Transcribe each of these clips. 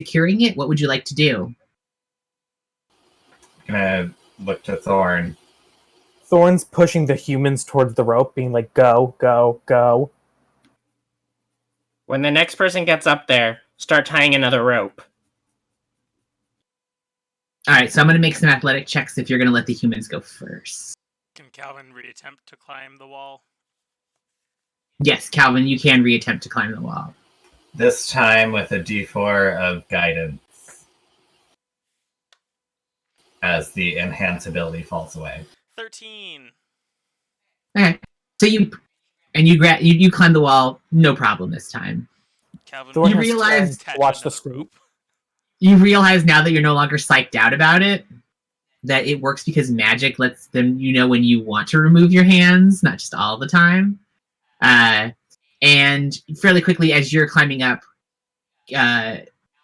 securing it. What would you like to do? I'm gonna look to Thorn. Thorn's pushing the humans towards the rope, being like, go, go, go. When the next person gets up there, start tying another rope. All right, so I'm going to make some athletic checks if you're going to let the humans go first. Can Calvin reattempt to climb the wall? Yes, Calvin, you can reattempt to climb the wall. This time with a D4 of guidance. As the enhance ability falls away. 13. Okay, so you climb the wall, no problem this time. Calvin, you realize watch the street. You realize now that you're no longer psyched out about it, that it works because magic lets them when you want to remove your hands, not just all the time. And fairly quickly, as you're climbing up,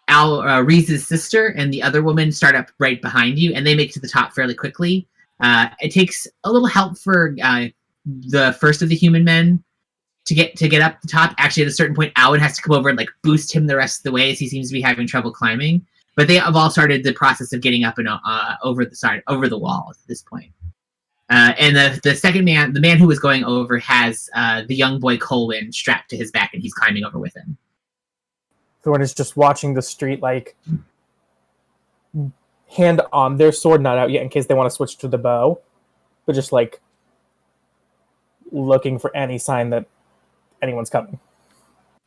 Reese's sister and the other woman start up right behind you, and they make it to the top fairly quickly. It takes a little help for the first of the human men to get up the top. Actually, at a certain point, Alwyn has to come over and boost him the rest of the way, as he seems to be having trouble climbing. But they have all started the process of getting up and over the wall at this point. And the second man, the man who was going over, has the young boy Colwyn strapped to his back, and he's climbing over with him. Thorn is just watching the street, hand on their sword, not out yet in case they want to switch to the bow, but just looking for any sign that anyone's coming.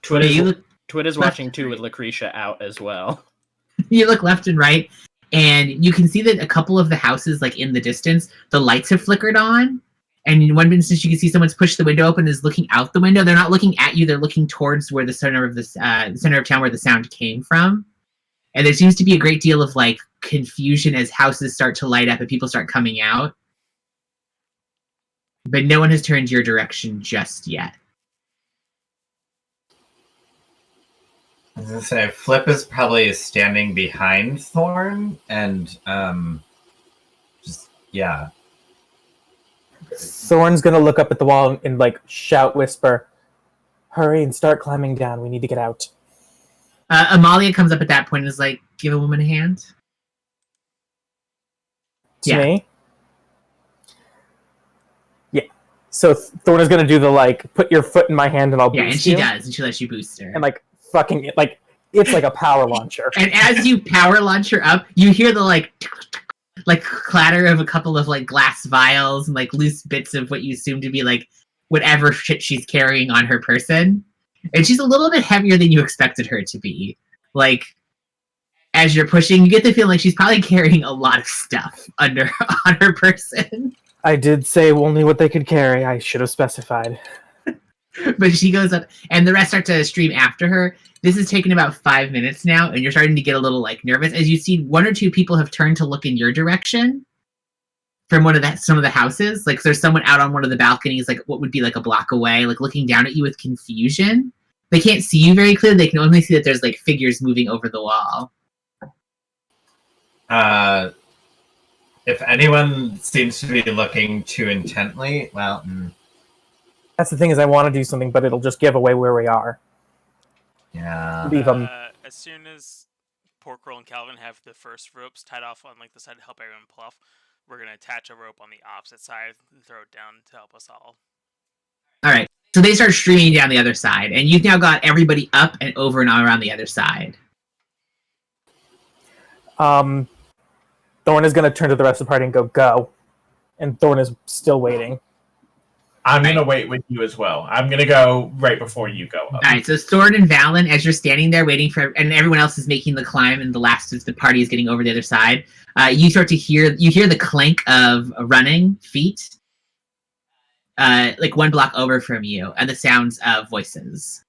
Twitter's watching too, with Lucretia out as well. You look left and right, and you can see that a couple of the houses, in the distance, the lights have flickered on. And in one instance, you can see someone's pushed the window open and is looking out the window. They're not looking at you; they're looking towards where the center of town, where the sound came from. And there seems to be a great deal of confusion as houses start to light up and people start coming out. But no one has turned your direction just yet. I was gonna say, Flip is probably standing behind Thorn, and Thorn's gonna look up at the wall and shout, whisper, "Hurry and start climbing down. We need to get out." Amalia comes up at that point and is like, "Give a woman a hand." To me? Yeah. So Thorn is gonna do the put your foot in my hand and I'll boost you. Yeah, and she does, and she lets you boost her. And fucking it's like a power launcher. And as you power launch her up, you hear the clatter of a couple of glass vials and loose bits of what you assume to be whatever shit she's carrying on her person. And she's a little bit heavier than you expected her to be. As you're pushing, you get the feeling she's probably carrying a lot of stuff on her person. I did say only what they could carry. I should have specified. But she goes up, and the rest start to stream after her. This has taken about 5 minutes now, and you're starting to get a little nervous as you see one or two people have turned to look in your direction from some of the houses. There's someone out on one of the balconies, what would be a block away, looking down at you with confusion. They can't see you very clearly. They can only see that there's figures moving over the wall. If anyone seems to be looking too intently, well, that's the thing, is I want to do something, but it'll just give away where we are. Yeah. Leave them. As soon as Porkroll and Calvin have the first ropes tied off on the side to help everyone pull off, we're going to attach a rope on the opposite side and throw it down to help us all. All right. So they start streaming down the other side, and you've now got everybody up and over and around the other side. Thorn is going to turn to the rest of the party and go. And Thorn is still waiting. I'm going to wait with you as well. I'm going to go right before you go up. All right, so Thorn and Valen, as you're standing there waiting for, and everyone else is making the climb, and the last of the party is getting over the other side, you start to hear the clank of running feet, 1 block over from you, and the sounds of voices.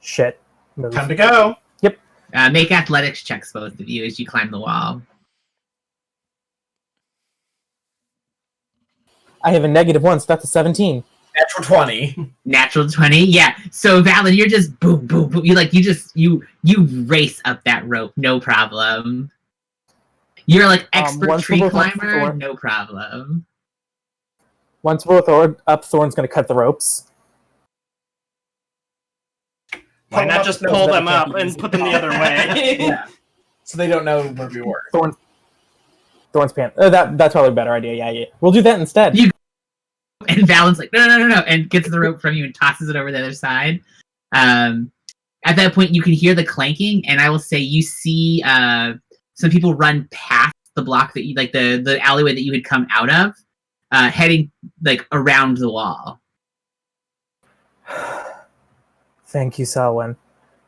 Shit. Move. Time to go. Yep. Make athletics checks, both of you, as you climb the wall. I have a -1, so that's a 17. Natural 20. Natural 20, yeah. So Valen, you're just boom, boom, boom. You race up that rope, no problem. You're expert tree climber, no problem. Once we're up, Thorn's going to cut the ropes. Why not just pull them up and put them the other way? Yeah. So they don't know where we were. Thorn's pants. That's probably a better idea. Yeah. We'll do that instead. And Valen's like, no, and gets the rope from you and tosses it over the other side. At that point, you can hear the clanking, and I will say you see some people run past the block that you like the alleyway that you had come out of, heading like around the wall. Thank you, Selwyn.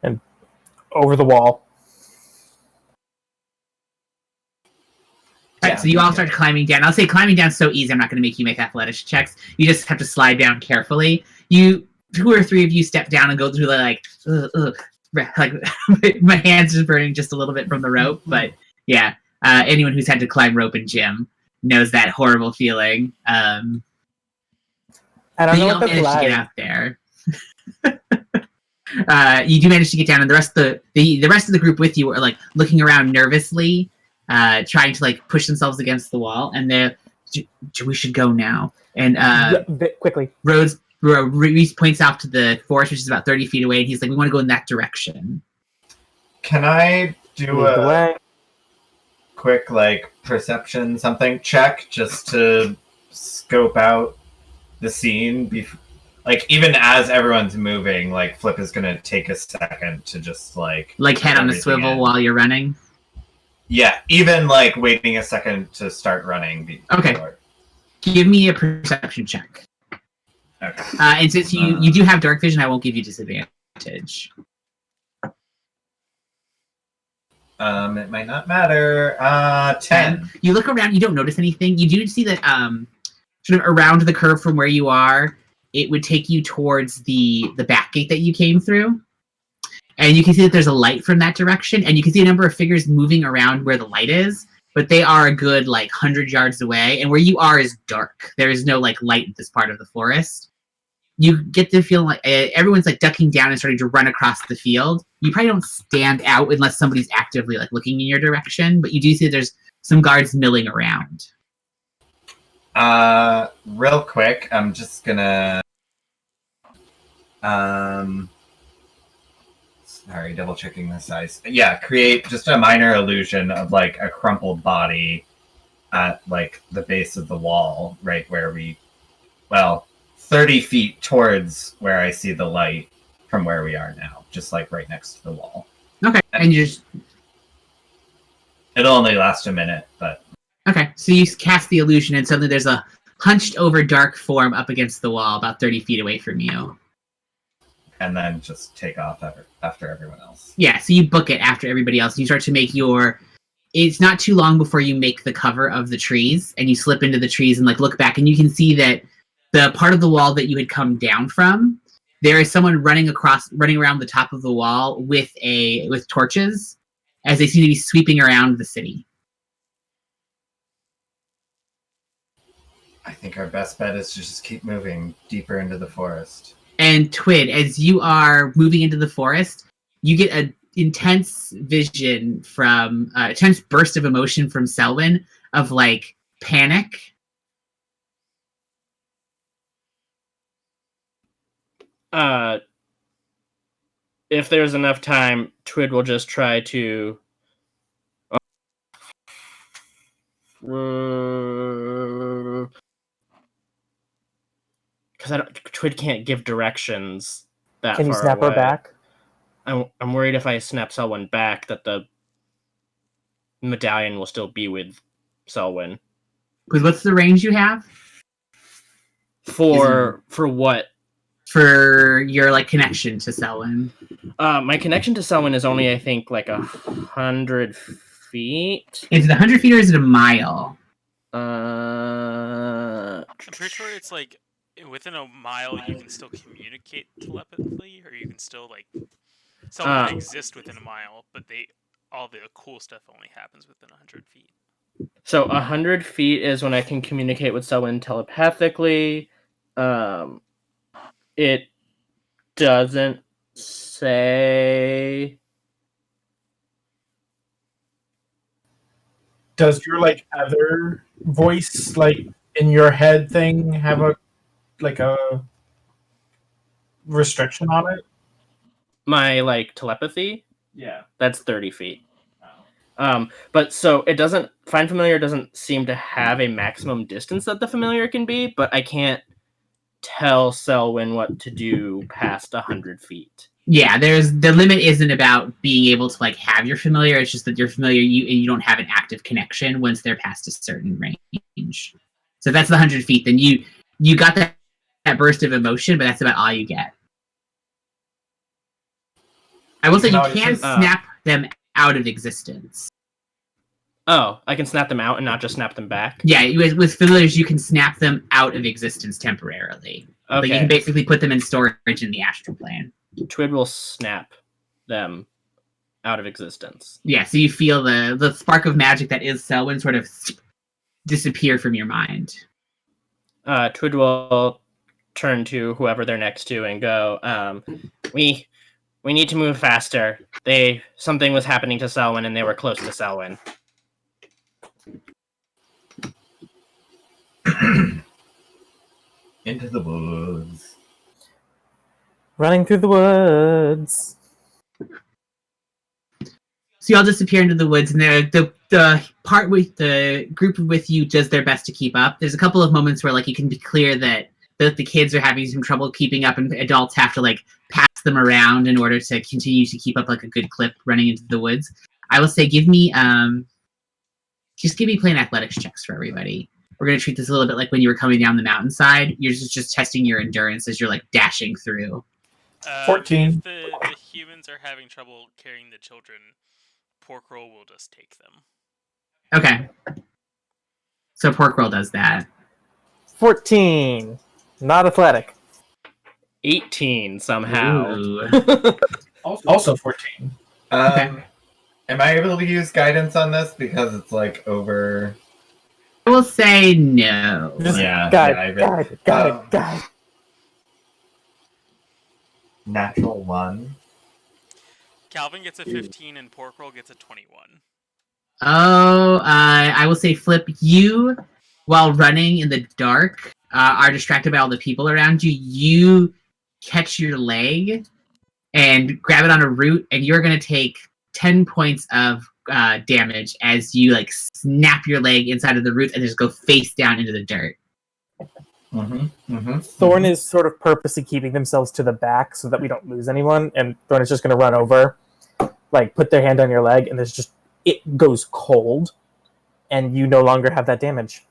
And over the wall. Right, so you all start climbing down. I'll say climbing down is so easy. I'm not going to make you make athletics checks. You just have to slide down carefully. Two or three of you step down and go through the like my hands are burning just a little bit from the rope. But yeah, anyone who's had to climb rope in gym knows that horrible feeling. I don't know what that's manage like. to get out there. You do manage to get down, and the rest of the group with you are like looking around nervously, trying to like push themselves against the wall, and we should go now. And quickly, Reese points off to the forest, which is about 30 feet away, and he's like, "We want to go in that direction." Can I do a quick like perception something check just to scope out the scene? Like even as everyone's moving, like Flip is gonna take a second to just like head on a swivel while you're running. Yeah, even like waiting a second to start running. Okay. Give me a perception check. Okay. And since you do have dark vision, I won't give you disadvantage. It might not matter. 10. You look around, you don't notice anything. You do see that sort of around the curve from where you are, it would take you towards the back gate that you came through. And you can see that there's a light from that direction, and you can see a number of figures moving around where the light is, but they are a good 100 yards away, and where you are is dark. There is no light in this part of the forest. You get the feeling like everyone's ducking down and starting to run across the field. You probably don't stand out unless somebody's actively looking in your direction, but you do see that there's some guards milling around. Real quick, I'm just gonna sorry, double checking the size. Yeah, create just a minor illusion of a crumpled body at the base of the wall, right where 30 feet towards where I see the light from where we are now, just right next to the wall. Okay, and you just... It'll only last a minute, but... Okay, so you cast the illusion, and suddenly there's a hunched over dark form up against the wall about 30 feet away from you. And then just take off after everyone else. Yeah, so you book it after everybody else. You start to make your... It's not too long before you make the cover of the trees, and you slip into the trees and look back, and you can see that the part of the wall that you had come down from, there is someone running around the top of the wall with torches, as they seem to be sweeping around the city. I think our best bet is to just keep moving deeper into the forest. And Twid, as you are moving into the forest, you get an intense vision from intense burst of emotion from Selwyn of panic. If there's enough time, Twid will just try to because Twid can't give directions that Can you far snap away. her back? I'm worried if I snap Selwyn back that the medallion will still be with Selwyn. Because what's the range you have? For what? For your connection to Selwyn. My connection to Selwyn is only, I think, 100 feet. Is it 100 feet or is it a mile? I'm pretty sure it's within a mile you can still communicate telepathically, or you can still someone exist within a mile, but all the cool stuff only happens within 100 feet. So 100 feet is when I can communicate with Selwyn telepathically. It doesn't say. Does your other voice in your head thing have a restriction on it? My like telepathy, Yeah. that's 30 feet. Oh. But so it doesn't. Find familiar doesn't seem to have a maximum distance that the familiar can be, but I can't tell Selwyn what to do past 100 feet. Yeah, the limit isn't about being able to like have your familiar. It's just that your familiar you don't have an active connection once they're past a certain range. So if that's the 100 feet, then you got that burst of emotion, but that's about all you get. I will say you can snap them out of existence. Oh, I can snap them out and not just snap them back? Yeah, with familiars, you can snap them out of existence temporarily. Okay. Like you can basically put them in storage in the astral plane. Twid will snap them out of existence. Yeah, so you feel the spark of magic that is Selwyn sort of disappear from your mind. Twid will turn to whoever they're next to and go, we need to move faster. Something was happening to Selwyn and they were close to Selwyn. Into the woods. Running through the woods. So you all disappear into the woods, and the part with the group with you does their best to keep up. There's a couple of moments where like you can be clear that the kids are having some trouble keeping up, and adults have to like pass them around in order to continue to keep up like a good clip running into the woods. I will say, give me plain athletics checks for everybody. We're gonna treat this a little bit like when you were coming down the mountainside. You're just testing your endurance as you're like dashing through. 14. If the humans are having trouble carrying the children, Pork Roll will just take them. Okay. So Pork Roll does that. 14. Not athletic. 18 somehow. Also 14. Am I able to use guidance on this because it's like over? I will say no. Guide. Natural 1. Calvin gets a 15 and Pork Roll gets a 21. Oh, I will say, Flip, you, while running in the dark, are distracted by all the people around you. You catch your leg and grab it on a root, and you're going to take 10 points of damage as you like snap your leg inside of the root and just go face down into the dirt. Thorn is sort of purposely keeping themselves to the back so that we don't lose anyone, and Thorn is just going to run over, like put their hand on your leg, and it goes cold, and you no longer have that damage.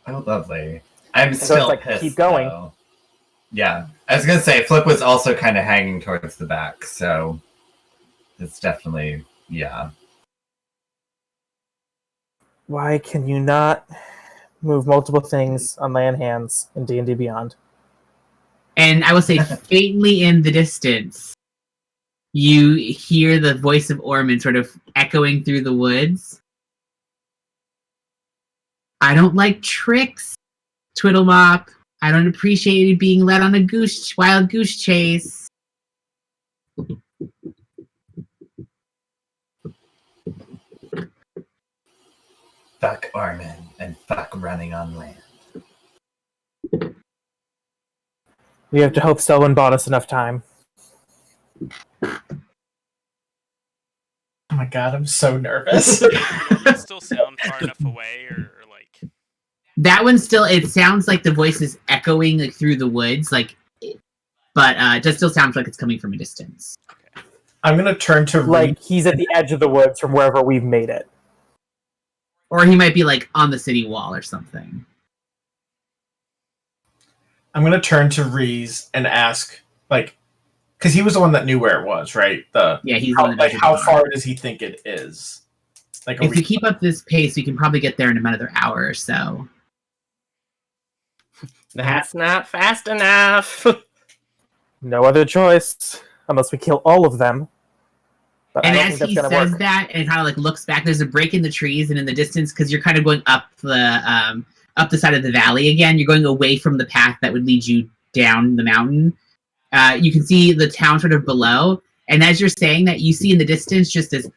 Oh, lovely. I'm so still it's like, pissed, keep going. though. Yeah, I was gonna say Flip was also kind of hanging towards the back, so it's definitely Why can you not move multiple things on land hands in D&D Beyond? And I will say, faintly in the distance, you hear the voice of Ormond sort of echoing through the woods. I don't like tricks, Twiddlemop. I don't appreciate you being led on a wild goose chase. Fuck Ormond and fuck running on land. We have to hope Selwyn bought us enough time. Oh my god, I'm so nervous. Does it still sound far enough away, or like? That one still, it sounds like the voice is echoing like through the woods, but it just still sounds like it's coming from a distance. I'm gonna turn to like he's at the edge of the woods from wherever we've made it. Or he might be like on the city wall or something. I'm gonna turn to Reese and ask, like, because he was the one that knew where it was, right? He's how far does he think it is? Like, if we keep up this pace, we can probably get there in another hour or so. That's not fast enough. No other choice, unless we kill all of them. But And I don't as think he that's says gonna work. that, and kind of like looks back, there's a break in the trees, and in the distance, because you're kind of going up the side of the valley again. You're going away from the path that would lead you down the mountain. You can see the town sort of below, and as you're saying that, you see in the distance just this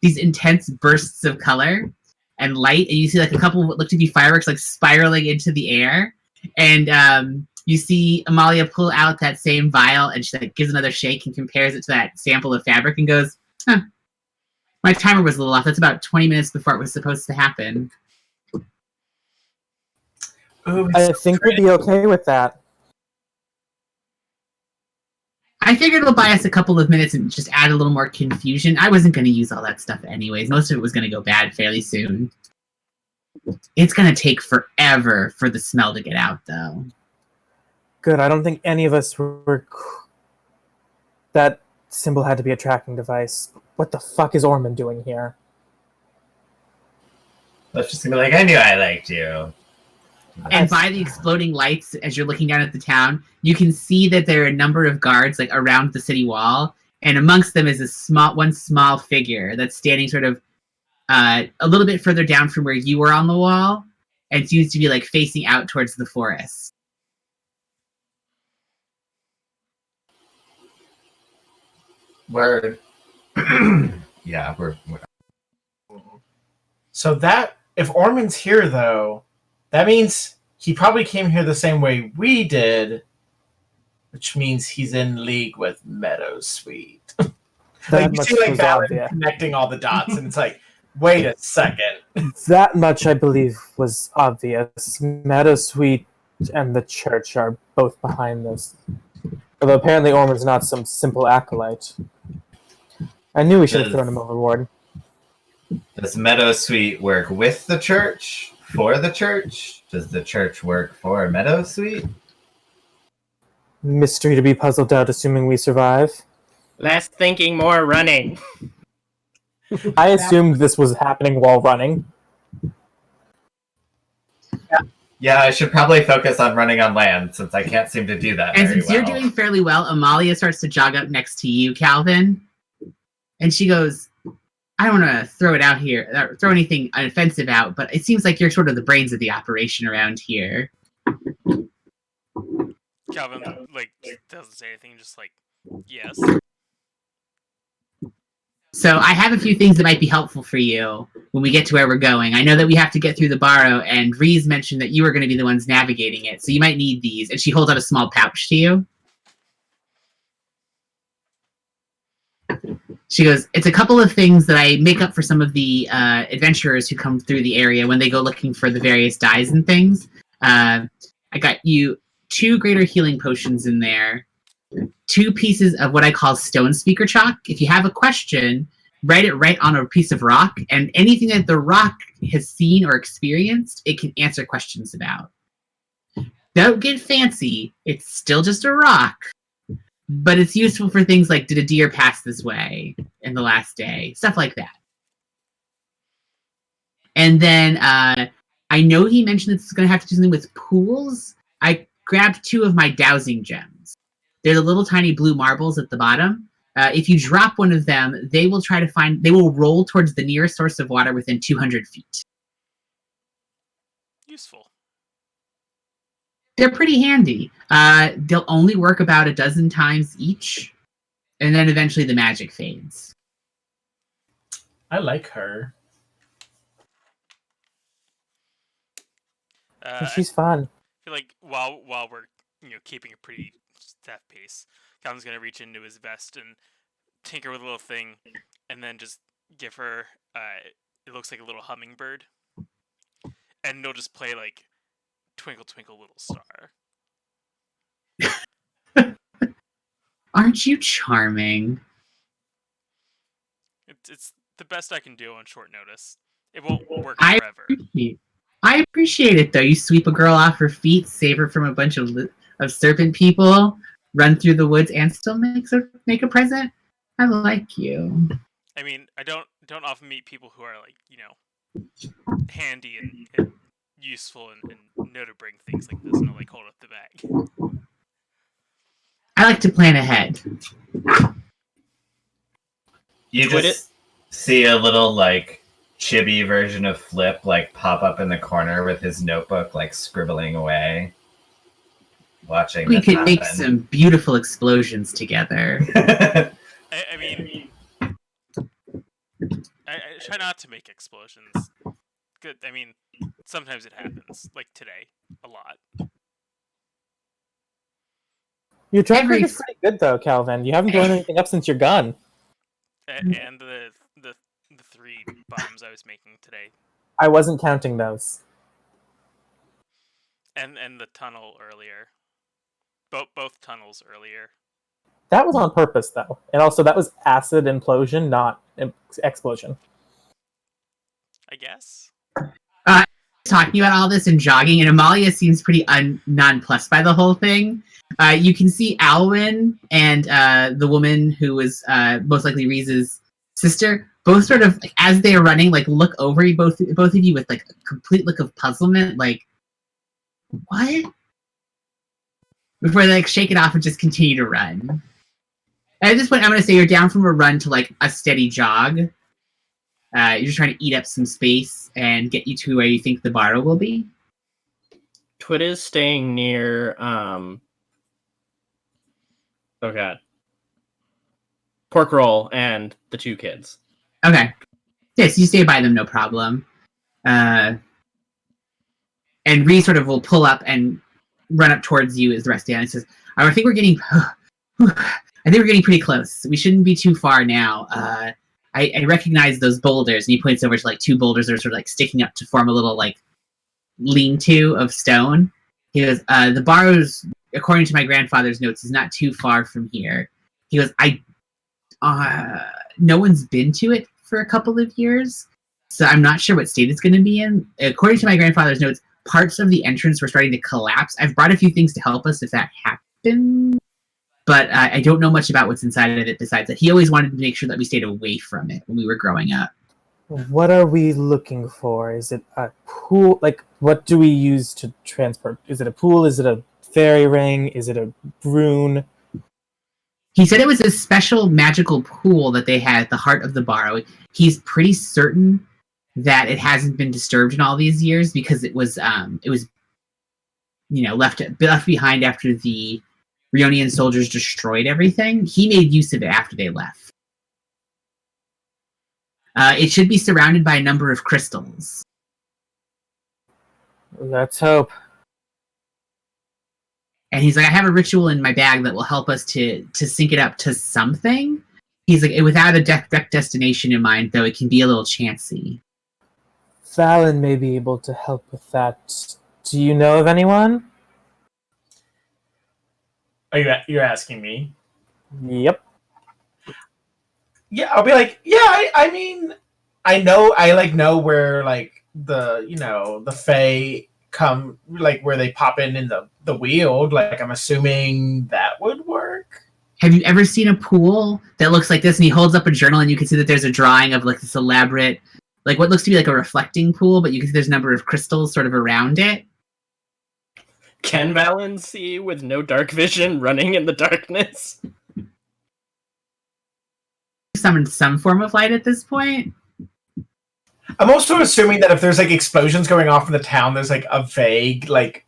these intense bursts of color and light, and you see like a couple of what look to be fireworks like spiraling into the air. And You see Amalia pull out that same vial, and she gives another shake and compares it to that sample of fabric and goes, huh, my timer was a little off. That's about 20 minutes before it was supposed to happen. Ooh, I think we'll be okay with that. I figured it'll buy us a couple of minutes and just add a little more confusion. I wasn't going to use all that stuff anyways. Most of it was going to go bad fairly soon. It's going to take forever for the smell to get out, though. Good, I don't think any of us were... That symbol had to be a tracking device. What the fuck is Ormond doing here? Let's just be like, I knew I liked you. And by the exploding lights, as you're looking down at the town, you can see that there are a number of guards around the city wall, and amongst them is one small figure that's standing sort of a little bit further down from where you were on the wall, and seems to be facing out towards the forest. Word. Yeah, we're. So that if Ormond's here, though, that means he probably came here the same way we did, which means he's in league with Meadowsweet. That you much see, was Valen obvious. connecting all the dots, and it's wait a second. That much, I believe, was obvious. Meadowsweet and the church are both behind this. Although apparently Ormond's not some simple acolyte. I knew we should have thrown him overboard. Does Meadowsweet work with the church? For the church? Does the church work for Meadowsweet? Mystery to be puzzled out, assuming we survive. Less thinking, more running. I assumed this was happening while running. Yeah, I should probably focus on running on land, since I can't seem to do that And very since you're well. doing fairly well, Amalia starts to jog up next to you, Calvin. And she goes, I don't want to throw it out here, throw anything offensive out, but it seems like you're sort of the brains of the operation around here. Calvin doesn't say anything, just yes. So I have a few things that might be helpful for you when we get to where we're going. I know that we have to get through the barrow, and Reese mentioned that you were going to be the ones navigating it, so you might need these. And she holds out a small pouch to you. She goes, it's a couple of things that I make up for some of the adventurers who come through the area when they go looking for the various dyes and things. I got you 2 greater healing potions in there, 2 pieces of what I call stone speaker chalk. If you have a question, write it right on a piece of rock, and anything that the rock has seen or experienced, it can answer questions about. Don't get fancy. It's still just a rock. But it's useful for things like, did a deer pass this way in the last day? Stuff like that. And then I know he mentioned it's going to have to do something with pools. I grabbed 2 of my dowsing gems. They're the little tiny blue marbles at the bottom. If you drop one of them, they will roll towards the nearest source of water within 200 feet. Useful. They're pretty handy. They'll only work about 12 times each, and then eventually the magic fades. I like her. She's fun. I feel like while we're keeping a pretty staff pace, Calvin's gonna reach into his vest and tinker with a little thing, and then just give her it looks like a little hummingbird, and it'll just play Twinkle Twinkle Little Star. Aren't you charming? It's the best I can do on short notice. It won't work I forever. appreciate it, though. You sweep a girl off her feet, save her from a bunch of serpent people, run through the woods, and still make a present. I like you. I mean, I don't often meet people who are handy and useful and know to bring things like this and hold up the bag. I like to plan ahead. You just see a little chibi version of Flip pop up in the corner with his notebook scribbling away, watching. We this could make happen. some beautiful explosions together. I mean, I try not to make explosions. Good. I mean, sometimes it happens, like today, a lot. Your track record is pretty good, though, Calvin. You haven't blown anything up since you're gone. And the 3 bombs I was making today. I wasn't counting those. And the tunnel earlier. Both tunnels earlier. That was on purpose, though. And also, that was acid implosion, not explosion. I guess. Talking about all this and jogging, and Amalia seems pretty nonplussed by the whole thing. You can see Alwyn and the woman who was most likely Reese's sister, both sort of, like, as they are running, like, look over you, both of you, with, like, a complete look of puzzlement, like, what? Before they, like, shake it off and just continue to run. At this point, I'm going to say you're down from a run to, like, a steady jog. You're just trying to eat up some space and get you to where you think the barrow will be. Twit is staying near, oh god. Pork Roll and the 2 kids. Okay. Yes, you stay by them, no problem. And Ree sort of will pull up and run up towards you as the rest of the audience says, I think we're getting pretty close. We shouldn't be too far now. I recognize those boulders, and he points over to, like, 2 boulders that are sort of, like, sticking up to form a little, like, lean-to of stone. He goes, the barrows, according to my grandfather's notes, is not too far from here. He goes, no one's been to it for a couple of years, so I'm not sure what state it's going to be in. According to my grandfather's notes, parts of the entrance were starting to collapse. I've brought a few things to help us if that happens, but I don't know much about what's inside of it besides that. He always wanted to make sure that we stayed away from it when we were growing up. What are we looking for? Is it a pool? Like, what do we use to transport? Is it a pool? Is it a fairy ring? Is it a rune? He said it was a special magical pool that they had at the heart of the barrow. He's pretty certain that it hasn't been disturbed in all these years because it was left behind after the Rionian soldiers destroyed everything. He made use of it after they left. It should be surrounded by a number of crystals. Let's hope. And he's like, I have a ritual in my bag that will help us to sync it up to something. He's like, without a direct destination in mind, though, it can be a little chancy. Fallon may be able to help with that. Do you know of anyone? You're asking me? Yep. Yeah, I'll be like, yeah, I mean, I know where, like, the Fae come, like, where they pop in the Weald. Like, I'm assuming that would work. Have you ever seen a pool that looks like this? And he holds up a journal, and you can see that there's a drawing of, like, this elaborate, like, what looks to be like a reflecting pool, but you can see there's a number of crystals sort of around it. Can Valen see with no dark vision running in the darkness? Summoned some form of light at this point. I'm also assuming that if there's, like, explosions going off in the town, there's, like, a vague, like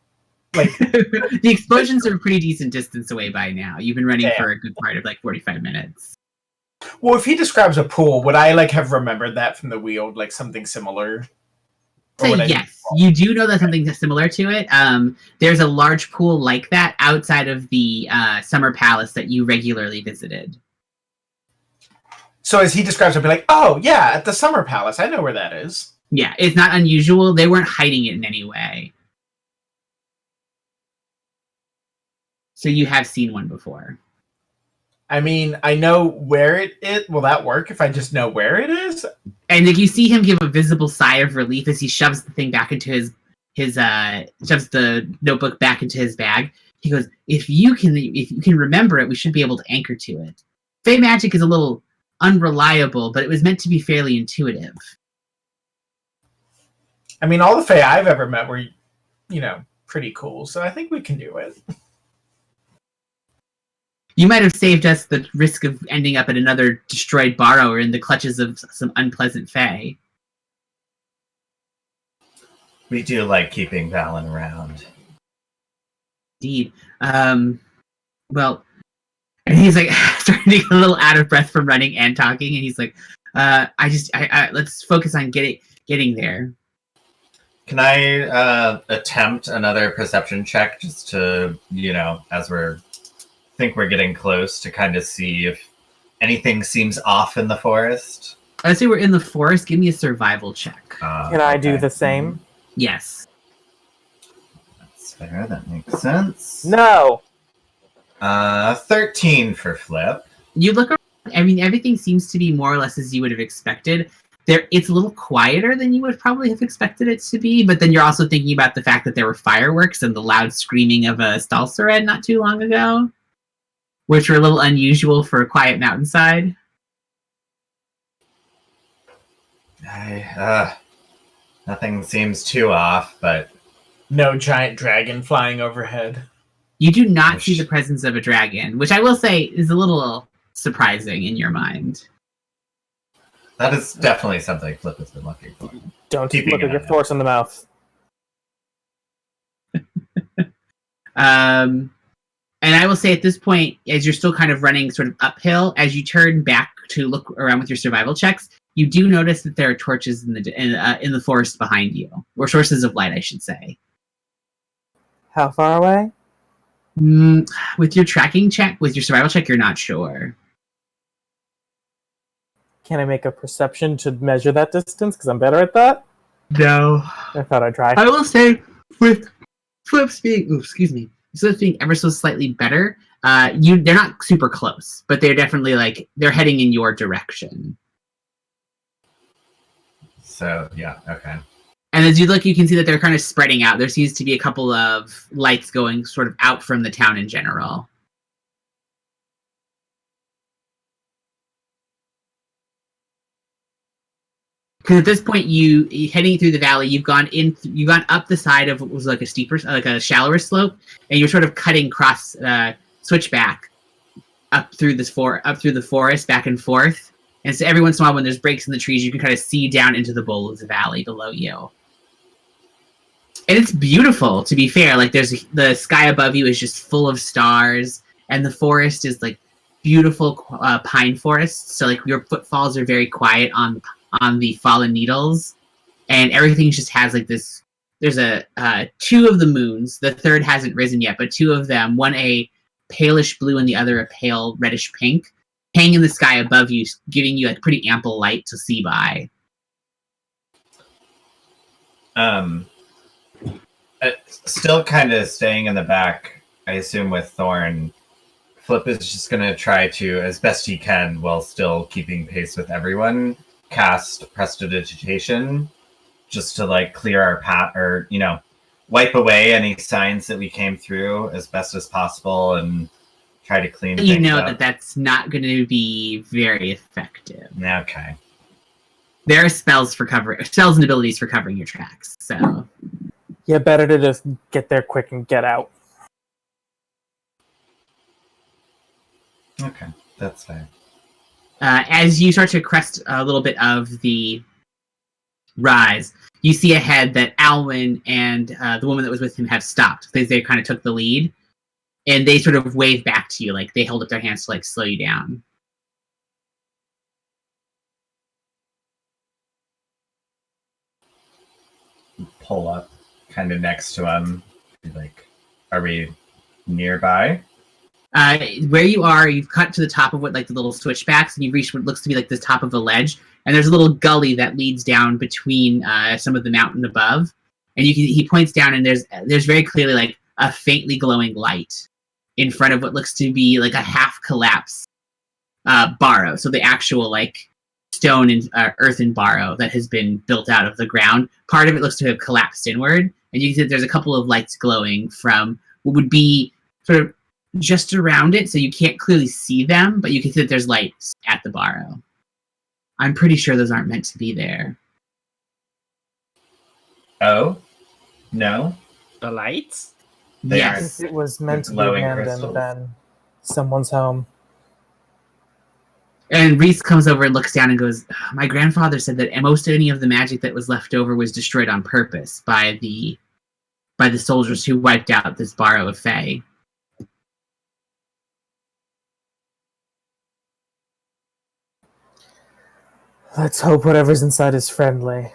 the explosions are a pretty decent distance away by now. You've been running for a good part of, like, 45 minutes. Well, if he describes a pool, would I, like, have remembered that from the Weald, like, something similar? So yes, you do know that something similar to it. There's a large pool like that outside of the Summer Palace that you regularly visited. So as he describes it, I'll be like, oh, yeah, at the Summer Palace. I know where that is. Yeah, it's not unusual. They weren't hiding it in any way. So you have seen one before. I mean, I know where it is. Will that work if I just know where it is? And like, you see him give a visible sigh of relief as he shoves the thing back into shoves the notebook back into his bag. He goes, if you can remember it, we should be able to anchor to it. Fey magic is a little unreliable, but it was meant to be fairly intuitive. I mean, all the Fae I've ever met were, pretty cool, so I think we can do it. You might have saved us the risk of ending up at another destroyed barrow or in the clutches of some unpleasant Fae. We do like keeping Valen around. Indeed. Well, and he's like starting to get a little out of breath from running and talking, and he's like, let's focus on getting there. Can I attempt another perception check just to, as we're think we're getting close to kind of see if anything seems off in the forest. I'd say we're in the forest. Give me a survival check. Can I do the same? Yes. That's fair. That makes sense. No. 13 for Flip. You look around. I mean, everything seems to be more or less as you would have expected. It's a little quieter than you would probably have expected it to be, but then you're also thinking about the fact that there were fireworks and the loud screaming of a Stalsered not too long ago, which were a little unusual for a quiet mountainside. Nothing seems too off, but... No giant dragon flying overhead. You do not see the presence of a dragon, which I will say is a little surprising in your mind. That is definitely something Flip has been looking for. Don't look at your force in the mouth. And I will say at this point, as you're still kind of running sort of uphill, as you turn back to look around with your survival checks, you do notice that there are torches in the forest behind you, or sources of light, I should say. How far away? With your tracking check, with your survival check, you're not sure. Can I make a perception to measure that distance? Because I'm better at that. No. I thought I'd try. I will say, with Flips being ever so slightly better, they're not super close, but they're definitely they're heading in your direction. So yeah, okay. And as you look, you can see that they're kind of spreading out. There seems to be a couple of lights going sort of out from the town in general. Because at this point, you heading through the valley, you've gone up the side of what was like a shallower slope, and you're sort of cutting across switchback up through the forest, back and forth. And so every once in a while, when there's breaks in the trees, you can kind of see down into the bowl of the valley below you. And it's beautiful, to be fair. There's the sky above you is just full of stars, and the forest is beautiful pine forests. So your footfalls are very quiet on the fallen needles, and everything just has this. There's two of the moons. The third hasn't risen yet, but two of them, one a palish blue and the other a pale reddish pink, hang in the sky above you, giving you pretty ample light to see by. Still kind of staying in the back, I assume with Thorn, Flip is just going to try to, as best he can, while still keeping pace with everyone, cast Prestidigitation just to clear our path, or wipe away any signs that we came through as best as possible and try to clean things up. That's not going to be very effective. Okay. There are spells and abilities for covering your tracks, so yeah, better to just get there quick and get out. Okay, that's fair. As you start to crest a little bit of the rise, you see ahead that Alwyn and the woman that was with him have stopped. They kind of took the lead, and they sort of wave back to you, they hold up their hands to slow you down. Pull up kind of next to him. Are we nearby? Where you are, you've cut to the top of what the little switchbacks, and you've reached what looks to be the top of a ledge, and there's a little gully that leads down between some of the mountain above, and he points down, and there's very clearly a faintly glowing light in front of what looks to be a half collapsed barrow. So the actual stone and earthen barrow that has been built out of the ground. Part of it looks to have collapsed inward, and you can see that there's a couple of lights glowing from what would be sort of just around it, so you can't clearly see them, but you can see that there's lights at the barrow. I'm pretty sure those aren't meant to be there. Oh? No? The lights? Yes. If it was meant to be glowing abandoned, crystals. then someone's home. And Reese comes over and looks down and goes, my grandfather said that most any of the magic that was left over was destroyed on purpose by the soldiers who wiped out this barrow of Fae. Let's hope whatever's inside is friendly.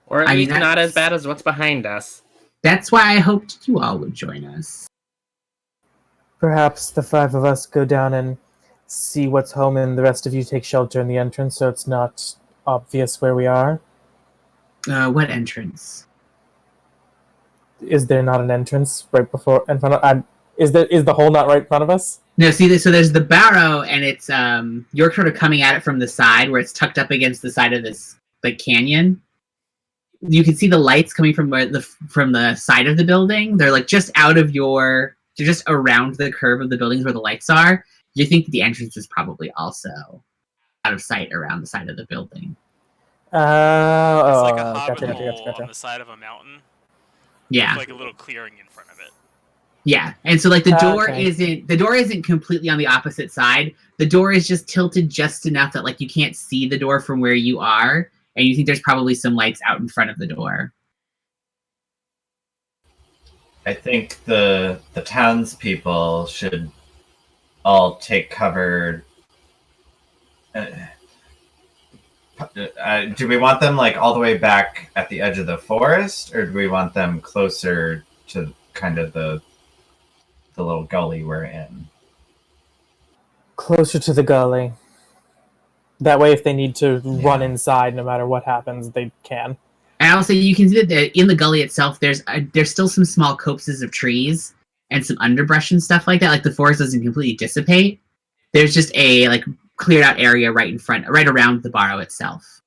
Or at I mean, least not as bad as what's behind us. That's why I hoped you all would join us. Perhaps the 5 of us go down and see what's home, and the rest of you take shelter in the entrance, so it's not obvious where we are. What entrance? Is there not an entrance right in front of? Is the hole not right in front of us? No, see, so there's the barrow, and it's you're sort of coming at it from the side, where it's tucked up against the side of this like canyon. You can see the lights coming from the side of the building. They're like just they're just around the curve of the buildings where the lights are. You think the entrance is probably also out of sight around the side of the building. It's like a hobbit gotcha. hole on the side of a mountain. Yeah, With like a little clearing in front of it. yeah, and so like the door Okay. isn't completely on the opposite side. The door is just tilted just enough that like you can't see the door from where you are, and you think there's probably some lights out in front of the door. I think the townspeople should all take cover. Do we want them like all the way back at the edge of the forest, or do we want them closer to kind of the little gully we're in? Closer to the gully. That way, if they need to run inside, no matter what happens, they can. And also, you can see that in the gully itself, there's still some small copses of trees and some underbrush and stuff like that. Like the forest doesn't completely dissipate. There's just a like cleared out area right around the barrow itself.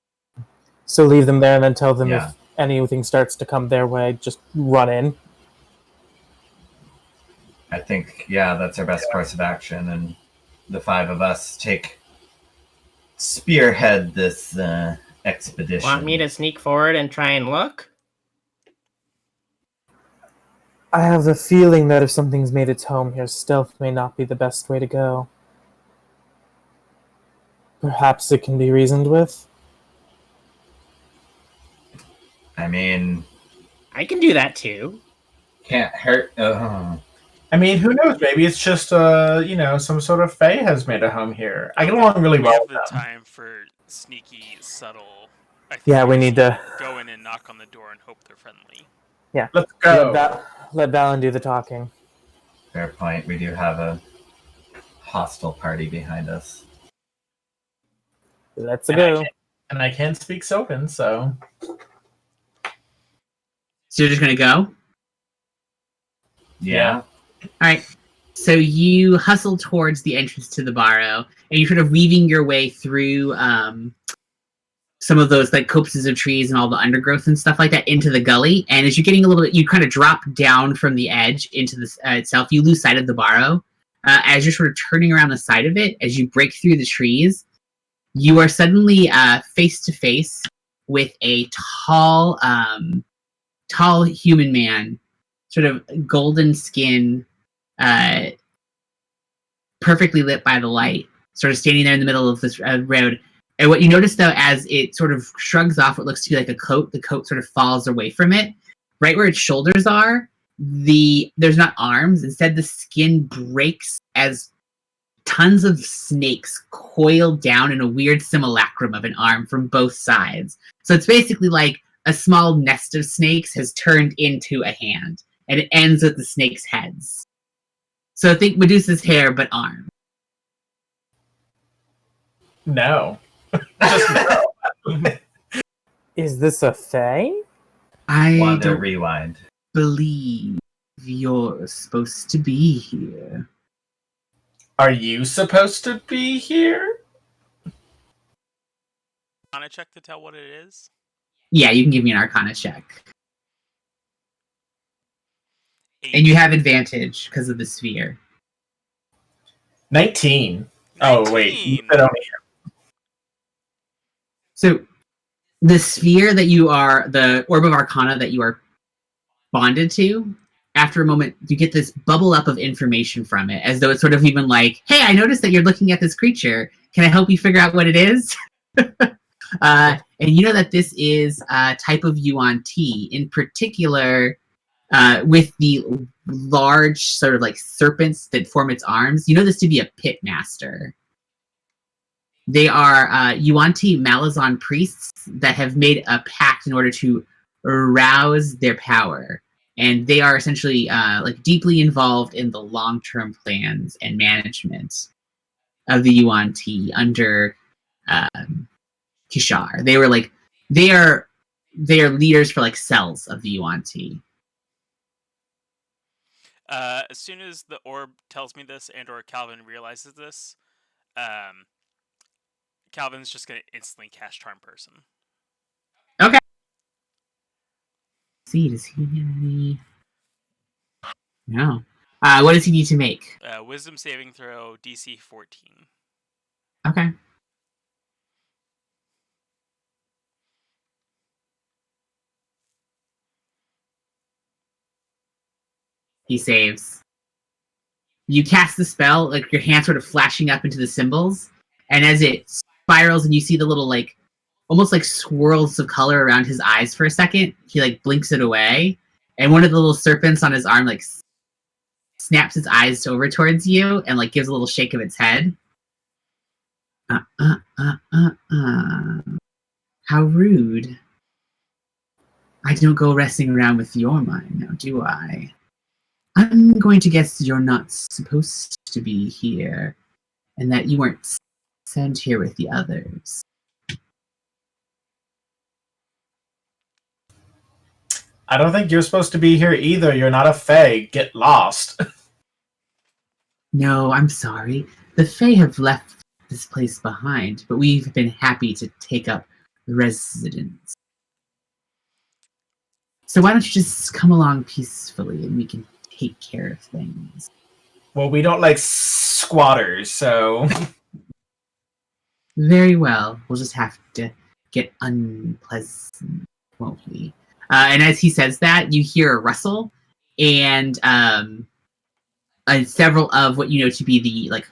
So leave them there and then tell them if anything starts to come their way, just run in. I think, that's our best course of action, and the 5 of us spearhead this expedition. Want me to sneak forward and try and look? I have the feeling that if something's made its home here, stealth may not be the best way to go. Perhaps it can be reasoned with? I mean, I can do that too. can't hurt. I mean, who knows? Maybe it's just some sort of fae has made a home here. I get along really We well have with the them. time for sneaky, subtle. I think Yeah, we need to go in and knock on the door and hope they're friendly. Let's go. let Valen do the talking. Fair point. We do have a hostile party behind us. Let's And go. I can speak Sylvan, so So you're just gonna go? Yeah. All right. So you hustle towards the entrance to the barrow, and you're sort of weaving your way through some of those like copses of trees and all the undergrowth and stuff like that into the gully. And as you're getting a little bit, you kind of drop down from the edge into this itself. You lose sight of the barrow. As you're sort of turning around the side of it, as you break through the trees, you are suddenly face to face with a tall human man, sort of golden skin, perfectly lit by the light, sort of standing there in the middle of this road. And what you notice, though, as it sort of shrugs off what looks to be like a coat, the coat sort of falls away from it. Right where its shoulders are, there's not arms. Instead, the skin breaks as tons of snakes coil down in a weird simulacrum of an arm from both sides. So it's basically like a small nest of snakes has turned into a hand, and it ends with the snakes' heads. So think Medusa's hair, but arm. no. Just no. Is this a fae? I Wanda, don't rewind. believe you're supposed to be here. Are you supposed to be here? Want to check to tell what it is? Yeah, you can give me an Arcana check. And you have advantage because of the sphere. 19. Oh, wait. You 19. said only So the sphere that you are, the orb of Arcana that you are bonded to, after a moment, you get this bubble up of information from it, as though it's sort of even like, hey, I noticed that you're looking at this creature. Can I help you figure out what it is? And you know that this is a type of Yuan Ti, in particular, with the large sort of like serpents that form its arms. You know this to be a pit master. They are Yuan Ti Malazan priests that have made a pact in order to arouse their power. and they are essentially like deeply involved in the long-term plans and management of the Yuan Ti under Kishar. They are leaders for like cells of the Yuan Ti. As soon as the orb tells me this, and/or Calvin realizes this, Calvin's just gonna instantly cast Charm Person. Okay. Let's see, does he get any? No. What does he need to make? Wisdom saving throw, DC 14. Okay. He saves. You cast the spell, like your hand sort of flashing up into the symbols, and as it spirals and you see the little like almost like swirls of color around his eyes for a second, he like blinks it away, and one of the little serpents on his arm like snaps its eyes over towards you and like gives a little shake of its head. How rude. I don't go messing around with your mind now, do I? I'm going to guess you're not supposed to be here, and that you weren't sent here with the others. I don't think you're supposed to be here either. You're not a Fae. Get lost. No, I'm sorry. The Fae have left this place behind, but we've been happy to take up residence. So why don't you just come along peacefully and we can take care of things? Well, we don't like squatters, so... Very well. We'll just have to get unpleasant, won't we? And as he says that, you hear a rustle, and several of what you know to be the like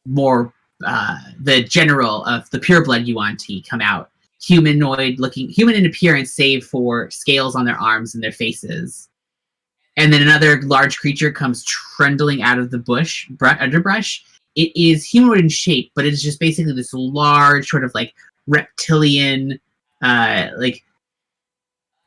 more the general of the pureblood Yuan Ti come out, human in appearance, save for scales on their arms and their faces. And then another large creature comes trundling out of the underbrush. It is humanoid in shape, but it is just basically this large sort of like reptilian,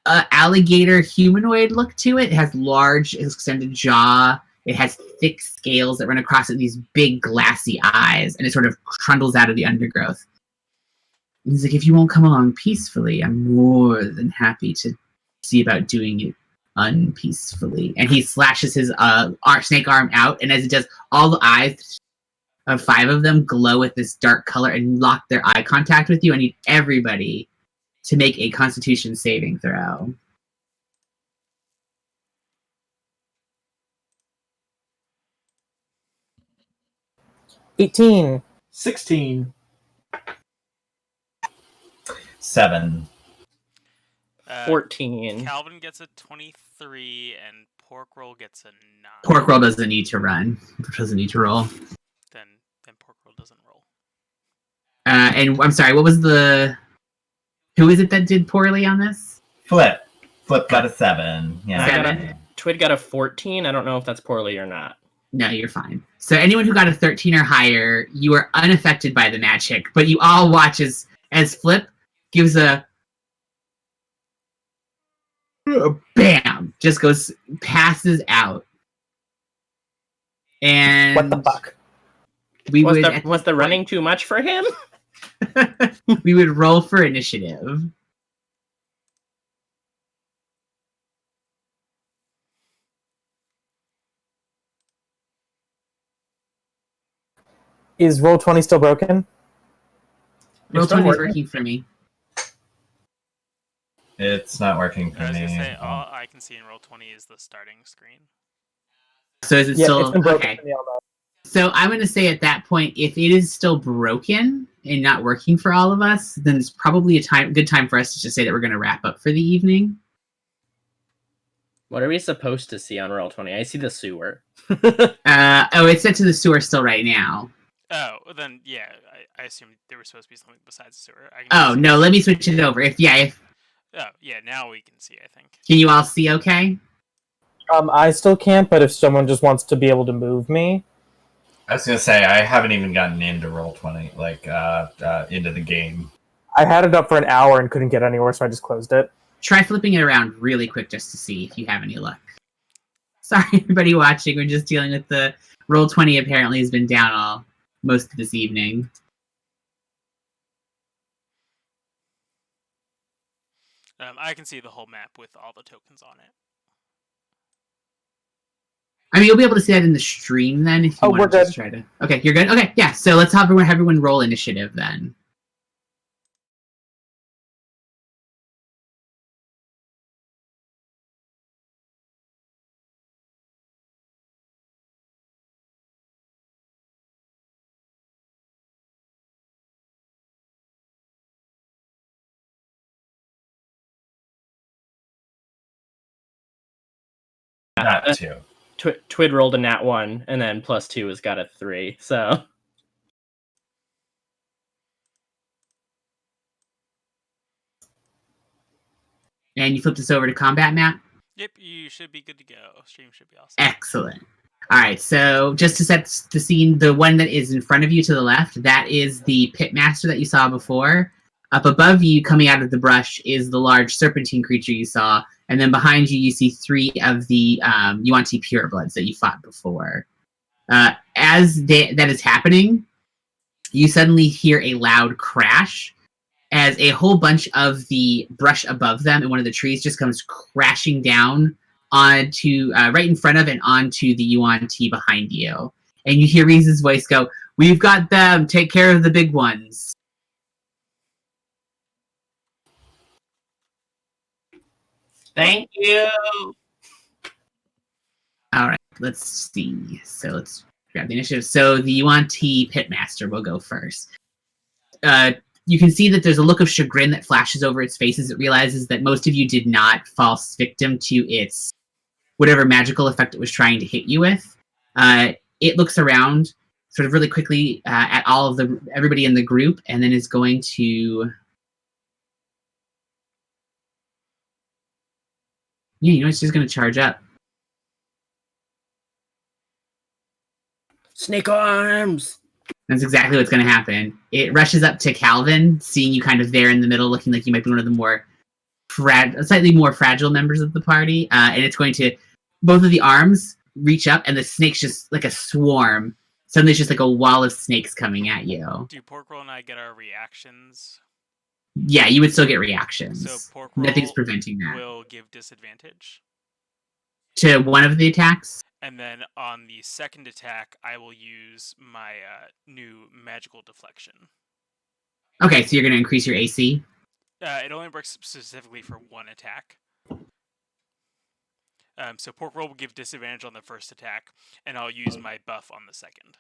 alligator humanoid look to it. It has large extended jaw. It has thick scales that run across it, these big glassy eyes, and it sort of trundles out of the undergrowth. And he's like, if you won't come along peacefully, I'm more than happy to see about doing it unpeacefully. And he slashes his snake arm out, and as it does, all the eyes of 5 of them glow with this dark color and lock their eye contact with you. I need everybody to make a Constitution saving throw. $18. 16. 7. 14. Calvin gets a 23, and Porkroll gets a 9. Porkroll doesn't need to run. Doesn't need to roll. Then Porkroll doesn't roll. And I'm sorry, what was the... Who is it that did poorly on this? Flip. Flip got a 7. Yeah. Twid got a 14. I don't know if that's poorly or not. No, you're fine. So anyone who got a 13 or higher, you are unaffected by the magic, but you all watch as Flip gives a bam, just passes out. And What the fuck? Was the running too much for him? We would roll for initiative. Is Roll20 still broken? Roll20 is working for me. It's not working for I was me. gonna say, all I can see in Roll20 is the starting screen. So is it Yeah, still it's been broken. okay? For me all night. So I'm going to say at that point, if it is still broken and not working for all of us, then it's probably a good time for us to just say that we're going to wrap up for the evening. What are we supposed to see on Roll20? I see the sewer. It's set to the sewer still right now. Oh, then yeah, I assumed there was supposed to be something besides the sewer. Oh no, let me switch it over. Oh yeah, now we can see. I think. Can you all see? Okay. I still can't, but if someone just wants to be able to move me, I was gonna say I haven't even gotten into Roll20, into the game. I had it up for an hour and couldn't get anywhere, so I just closed it. try flipping it around really quick just to see if you have any luck. Sorry, everybody watching. We're just dealing with the Roll20 apparently has been down most of this evening. I can see the whole map with all the tokens on it. I mean, you'll be able to see that in the stream then if you want to just try to... Okay, you're good? Okay, yeah. So let's have everyone roll initiative then. Not 2. Twid rolled a nat 1, and then +2 has got a 3. So And you flip this over to combat map? Yep, you should be good to go. Stream should be awesome. Excellent. All right, so just to set the scene, the one that is in front of you to the left, that is the Pitmaster that you saw before. Up above you, coming out of the brush, is the large serpentine creature you saw. And then behind you, you see 3 of the Yuan-Ti purebloods that you fought before. As that is happening, you suddenly hear a loud crash as a whole bunch of the brush above them and one of the trees just comes crashing down onto right in front of and onto the Yuan-Ti behind you. And you hear Reese's voice go, "We've got them! Take care of the big ones!" thank you. All right, let's see. So let's grab the initiative. So the Yuan-Ti Pitmaster will go first. You can see that there's a look of chagrin that flashes over its face as it realizes that most of you did not fall victim to its whatever magical effect it was trying to hit you with. It looks around sort of really quickly at all of everybody in the group, and then is going to... Yeah, you know, it's just going to charge up. Snake arms! That's exactly what's going to happen. It rushes up to Calvin, seeing you kind of there in the middle, looking like you might be one of the more slightly more fragile members of the party. And it's going to, both of the arms reach up, and the snake's just like a swarm. Suddenly, it's just like a wall of snakes coming at you. Do Porkroll and I get our reactions? Yeah, you would still get reactions. So Porkroll nothing's preventing that. Will give disadvantage to one of the attacks. And then on the second attack, I will use my new magical deflection. Okay, so you're going to increase your AC? It only works specifically for one attack. So Porkroll will give disadvantage on the first attack, and I'll use my buff on the second.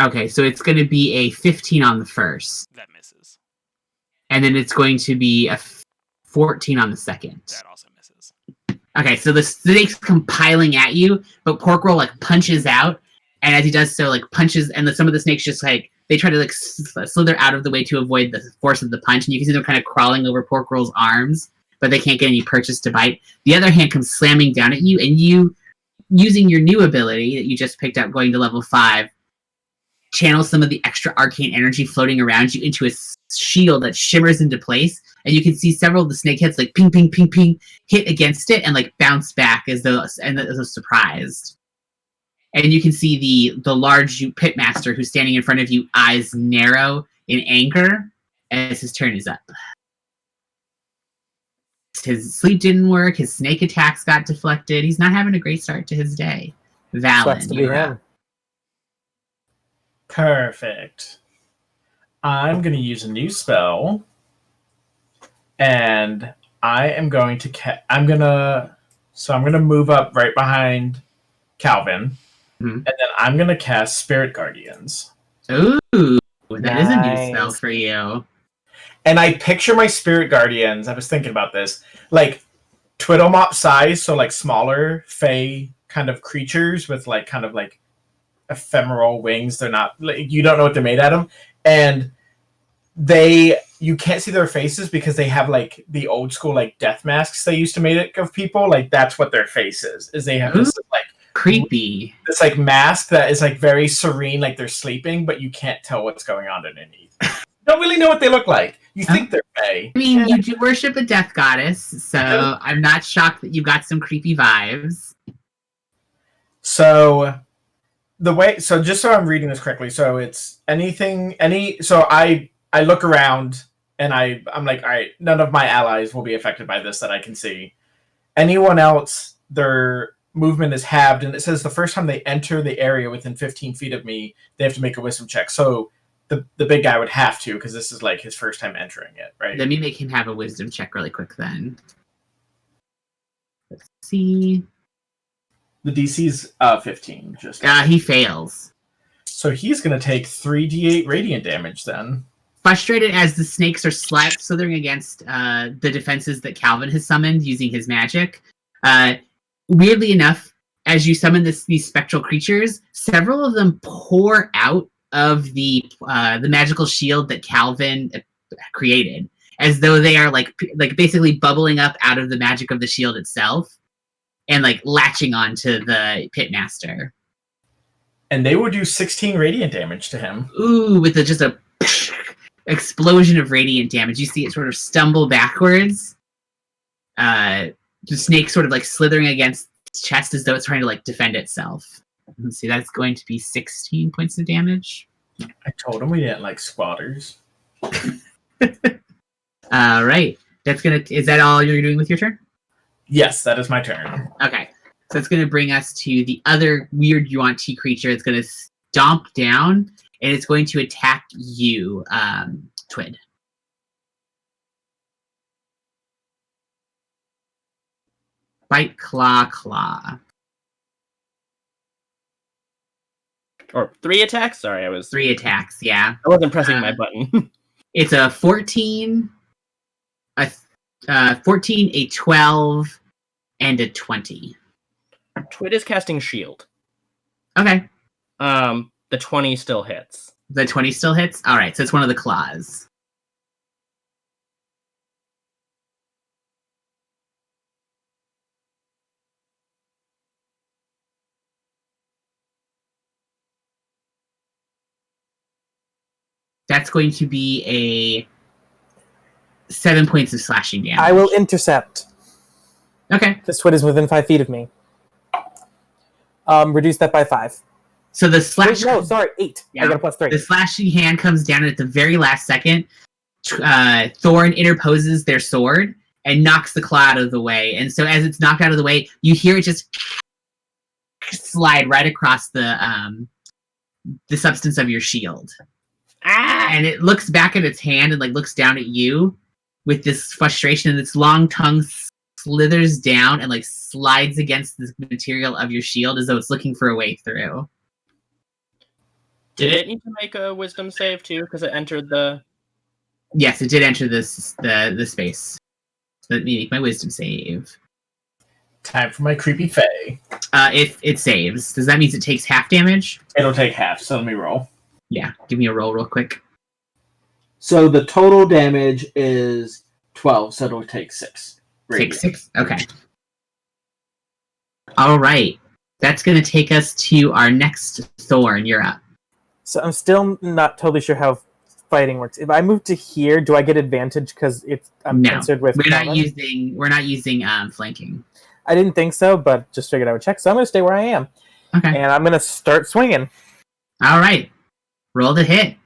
Okay, so it's going to be a 15 on the first. That misses. And then it's going to be a 14 on the second. That also misses. Okay, so the snakes come piling at you, but Porkroll like punches out, and as he does so, like punches, and some of the snakes just like they try to like slither out of the way to avoid the force of the punch, and you can see them kind of crawling over Porkroll's arms, but they can't get any purchase to bite. The other hand comes slamming down at you, and you, using your new ability that you just picked up, going to level 5, channel some of the extra arcane energy floating around you into a shield that shimmers into place, and you can see several of the snake heads like ping, ping, ping, ping, hit against it and like bounce back as though surprised. And you can see the large Pitmaster who's standing in front of you, eyes narrow in anger as his turn is up. His sleep didn't work, his snake attacks got deflected, he's not having a great start to his day. Valen, you're up. Perfect. I'm going to use a new spell, and I am going to I'm going to move up right behind Calvin, and then I'm going to cast Spirit Guardians. Ooh, that is a new spell for you. And I picture my Spirit Guardians, I was thinking about this, like Twiddlemop size, so like smaller Fey kind of creatures with like kind of like ephemeral wings. They're not, like, you don't know what they're made out of, and you can't see their faces because they have like the old school like death masks they used to make of people. Like that's what their face is they have this like creepy, this like mask that is like very serene, like they're sleeping, but you can't tell what's going on underneath. Don't really know what they look like. You think they're Fae. I mean, you do worship a death goddess, so I'm not shocked that you've got some creepy vibes. So just so I'm reading this correctly, so it's so I look around and I'm like, all right, none of my allies will be affected by this that I can see. Anyone else, their movement is halved, and it says the first time they enter the area within 15 feet of me, they have to make a wisdom check. So the big guy would have to, because this is like his first time entering it, right? Let me make him have a wisdom check really quick then. Let's see. The DC's 15. He fails. So he's going to take 3d8 radiant damage then. Frustrated as the snakes are slithering against the defenses that Calvin has summoned using his magic. Weirdly enough, as you summon these spectral creatures, several of them pour out of the magical shield that Calvin created, as though they are like basically bubbling up out of the magic of the shield itself, and like latching onto the pitmaster. And they will do 16 radiant damage to him. Ooh, with just a explosion of radiant damage. You see it sort of stumble backwards. The snake sort of like slithering against its chest as though it's trying to like defend itself. Let's see, that's going to be 16 points of damage. I told him we didn't like squatters. All right. Is that all you're doing with your turn? Yes, that is my turn. Okay. So it's going to bring us to the other weird Yuan-Ti creature. It's going to stomp down, and it's going to attack you, Twid. Bite, claw, claw. Or 3 attacks? Sorry, I was 3 attacks, yeah. I wasn't pressing my button. It's a 14, a 14, a 12, and a 20. Twid is casting shield. Okay. The 20 still hits. The 20 still hits? Alright, so it's one of the claws. That's going to be a 7 points of slashing damage. I will intercept. Okay. This Twid is within 5 feet of me. Reduce that by 5. So the slash. Wait, no, sorry, 8. Yeah. I got a plus 3. The slashing hand comes down at the very last second. Thorn interposes their sword and knocks the claw out of the way. And so as it's knocked out of the way, you hear it just slide right across the substance of your shield. Ah! And it looks back at its hand and like looks down at you with this frustration, and its long tongue slithers down and like slides against the material of your shield as though it's looking for a way through. Did it need to make a wisdom save too? Because it entered the. Yes, it did enter the space. So let me make my wisdom save. Time for my creepy fae. If it saves, does that mean it takes half damage? It'll take half, so let me roll. Yeah, give me a roll real quick. So the total damage is 12, so it'll take 6. Take 6? Okay. All right. That's going to take us to our next Thorn. You're up. So I'm still not totally sure how fighting works. If I move to here, do I get advantage because I'm pincered with? We're not using flanking. I didn't think so, but just figured I would check. So I'm going to stay where I am. Okay. And I'm going to start swinging. All right. Roll the hit.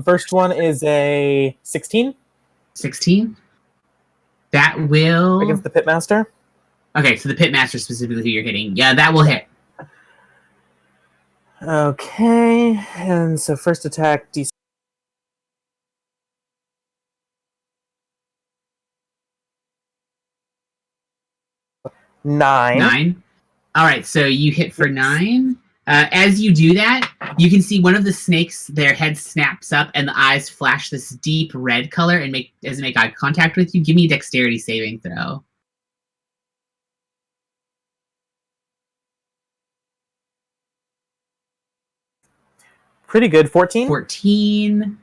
First one is a 16. 16. That will... Against the Pitmaster. Okay, so the Pitmaster specifically who you're hitting. Yeah, that will hit. Okay, and so first attack, DC. 9. 9. All right, so you hit for 9. As you do that, you can see one of the snakes, their head snaps up and the eyes flash this deep red color and make eye contact with you. Give me a dexterity saving throw. Pretty good. 14? 14.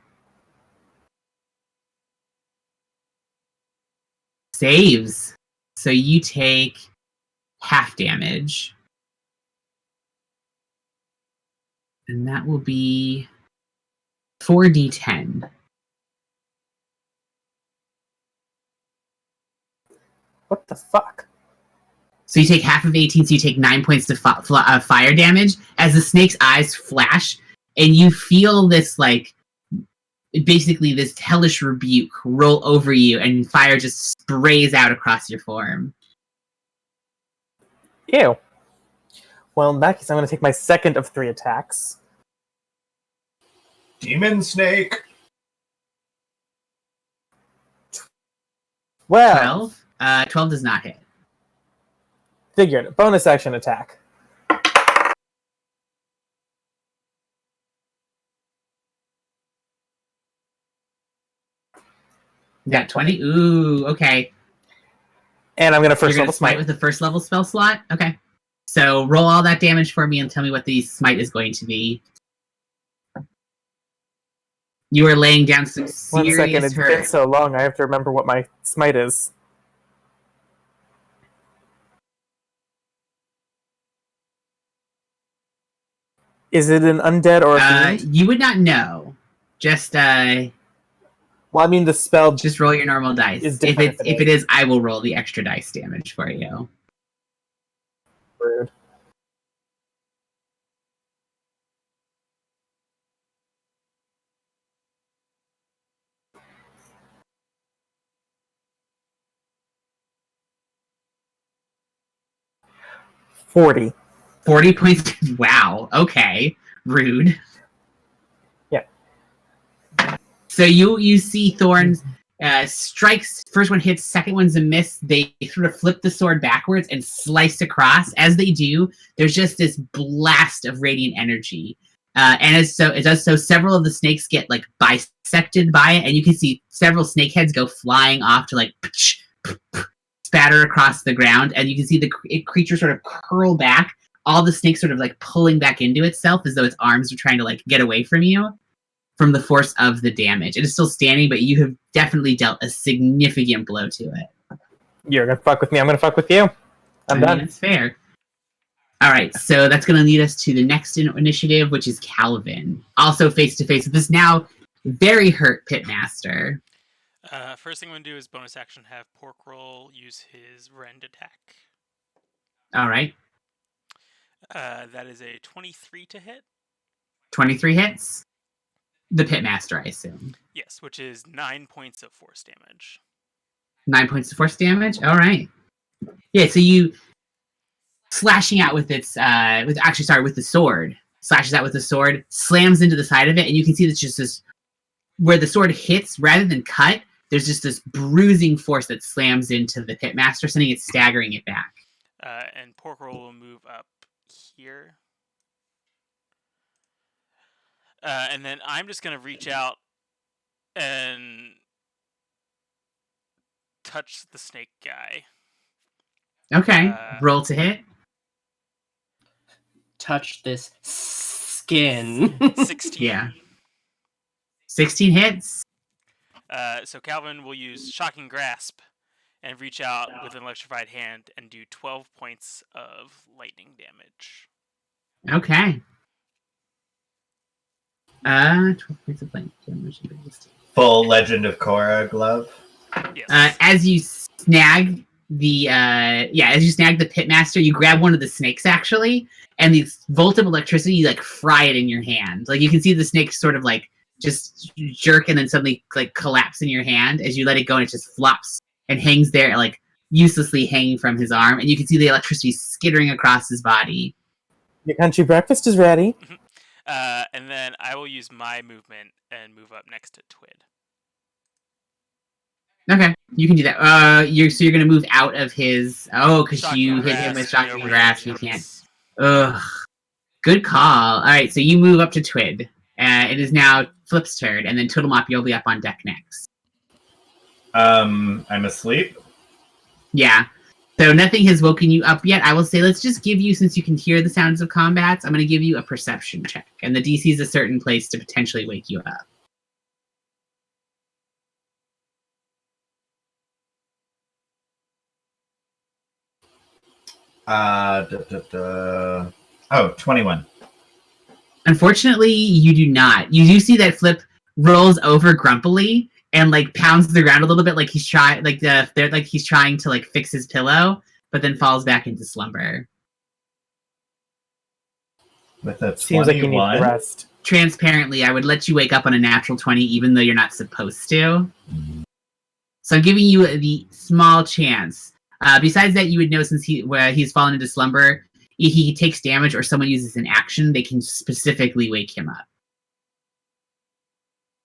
Saves. So you take half damage. And that will be 4d10. What the fuck? So you take half of 18, so you take 9 points of fire damage as the snake's eyes flash, and you feel this, like, basically this hellish rebuke roll over you, and fire just sprays out across your form. Ew. Well, in that case, I'm going to take my second of 3 attacks. Demon snake. Well, 12? 12 does not hit. figured. Bonus action attack. You got 20? Ooh, okay. And I'm going to You're first going level to smite smite. with the first level spell slot? Okay. So roll all that damage for me and tell me what the smite is going to be. You are laying down some 1 serious second, it's been hurt. so long, I have to remember what my smite is. Is it an undead or a fiend? You would not know. Just Well, I mean, the spell. just roll your normal dice. Is If different it if it is, I will roll the extra dice damage for you. Rude. $40. 40 points. Wow. Okay. Rude. Yeah. So you see Thorns strikes. First one hits. Second one's a miss. They sort of flip the sword backwards and slice across. As they do, there's just this blast of radiant energy. And as so it does so, several of the snakes get like bisected by it, and you can see several snake heads go flying off to like spatter across the ground, and you can see the creature sort of curl back. All the snakes sort of like pulling back into itself as though its arms are trying to like get away from you from the force of the damage. It is still standing, but you have definitely dealt a significant blow to it. You're gonna fuck with me, I'm gonna fuck with you. I'm done. That's fair. All right, so that's going to lead us to the next initiative, which is Calvin. Also face to face with this now very hurt Pitmaster. First thing I'm going to do is bonus action have Pork Roll use his rend attack. All right, That is a 23 to hit. 23 hits. The Pitmaster, I assume. Yes, which is 9 points of force damage. 9 points of force damage. All right. Yeah, so you slashing out with its with the sword. Slashes out with the sword, slams into the side of it, and you can see that's just this where the sword hits rather than cut. There's just this bruising force that slams into the Pitmaster, sending it staggering it back. And Pork Roll will move up here. And then I'm just going to reach out and touch the snake guy. Okay, roll to hit. Touch this skin. 16. Yeah. 16 hits. So Calvin will use Shocking Grasp and reach out with an electrified hand and do 12 points of lightning damage. Okay. 12 points of lightning damage. Full Legend of Korra glove. Yes. As you snag the Pitmaster, you grab one of the snakes actually, and the volt of electricity, you like fry it in your hand. Like you can see the snake sort of like just jerk and then suddenly like collapse in your hand as you let it go, and it just flops and hangs there like uselessly hanging from his arm, and you can see the electricity skittering across his body. Your country breakfast is ready. And then I will use my movement and move up next to Twid. Okay, you can do that. You're gonna move out of his. Oh, because you hit him with shocking grasp. You can't. Ugh. Good call. All right, so you move up to Twid. It is now Flip's turn, and then Toodlemop, you'll be up on deck next. I'm asleep. Yeah. So nothing has woken you up yet. I will say, let's just give you, since you can hear the sounds of combat, I'm going to give you a perception check, and the DC is a certain place to potentially wake you up. Oh, 21. Unfortunately, you do not. You do see that Flip rolls over grumpily and like pounds the ground a little bit, like he's trying, he's trying to like fix his pillow, but then falls back into slumber. With a 21. Seems like you need the rest. Transparently, I would let you wake up on a natural 20, even though you're not supposed to. So I'm giving you the small chance. Besides that, you would know since he's fallen into slumber, if he takes damage or someone uses an action, they can specifically wake him up.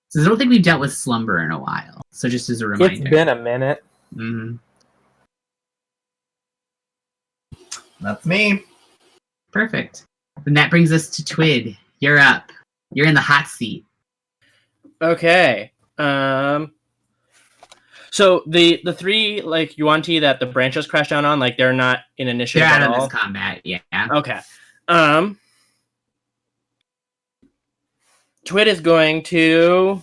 So I don't think we've dealt with slumber in a while. So just as a reminder. It's been a minute. Mm-hmm. That's me. Perfect. And that brings us to Twid. You're up. You're in the hot seat. Okay. So the three like Yuan-Ti that the branches crash down on, like they're not in initiative They're at out all. of this combat, yeah. Okay. Twid is going to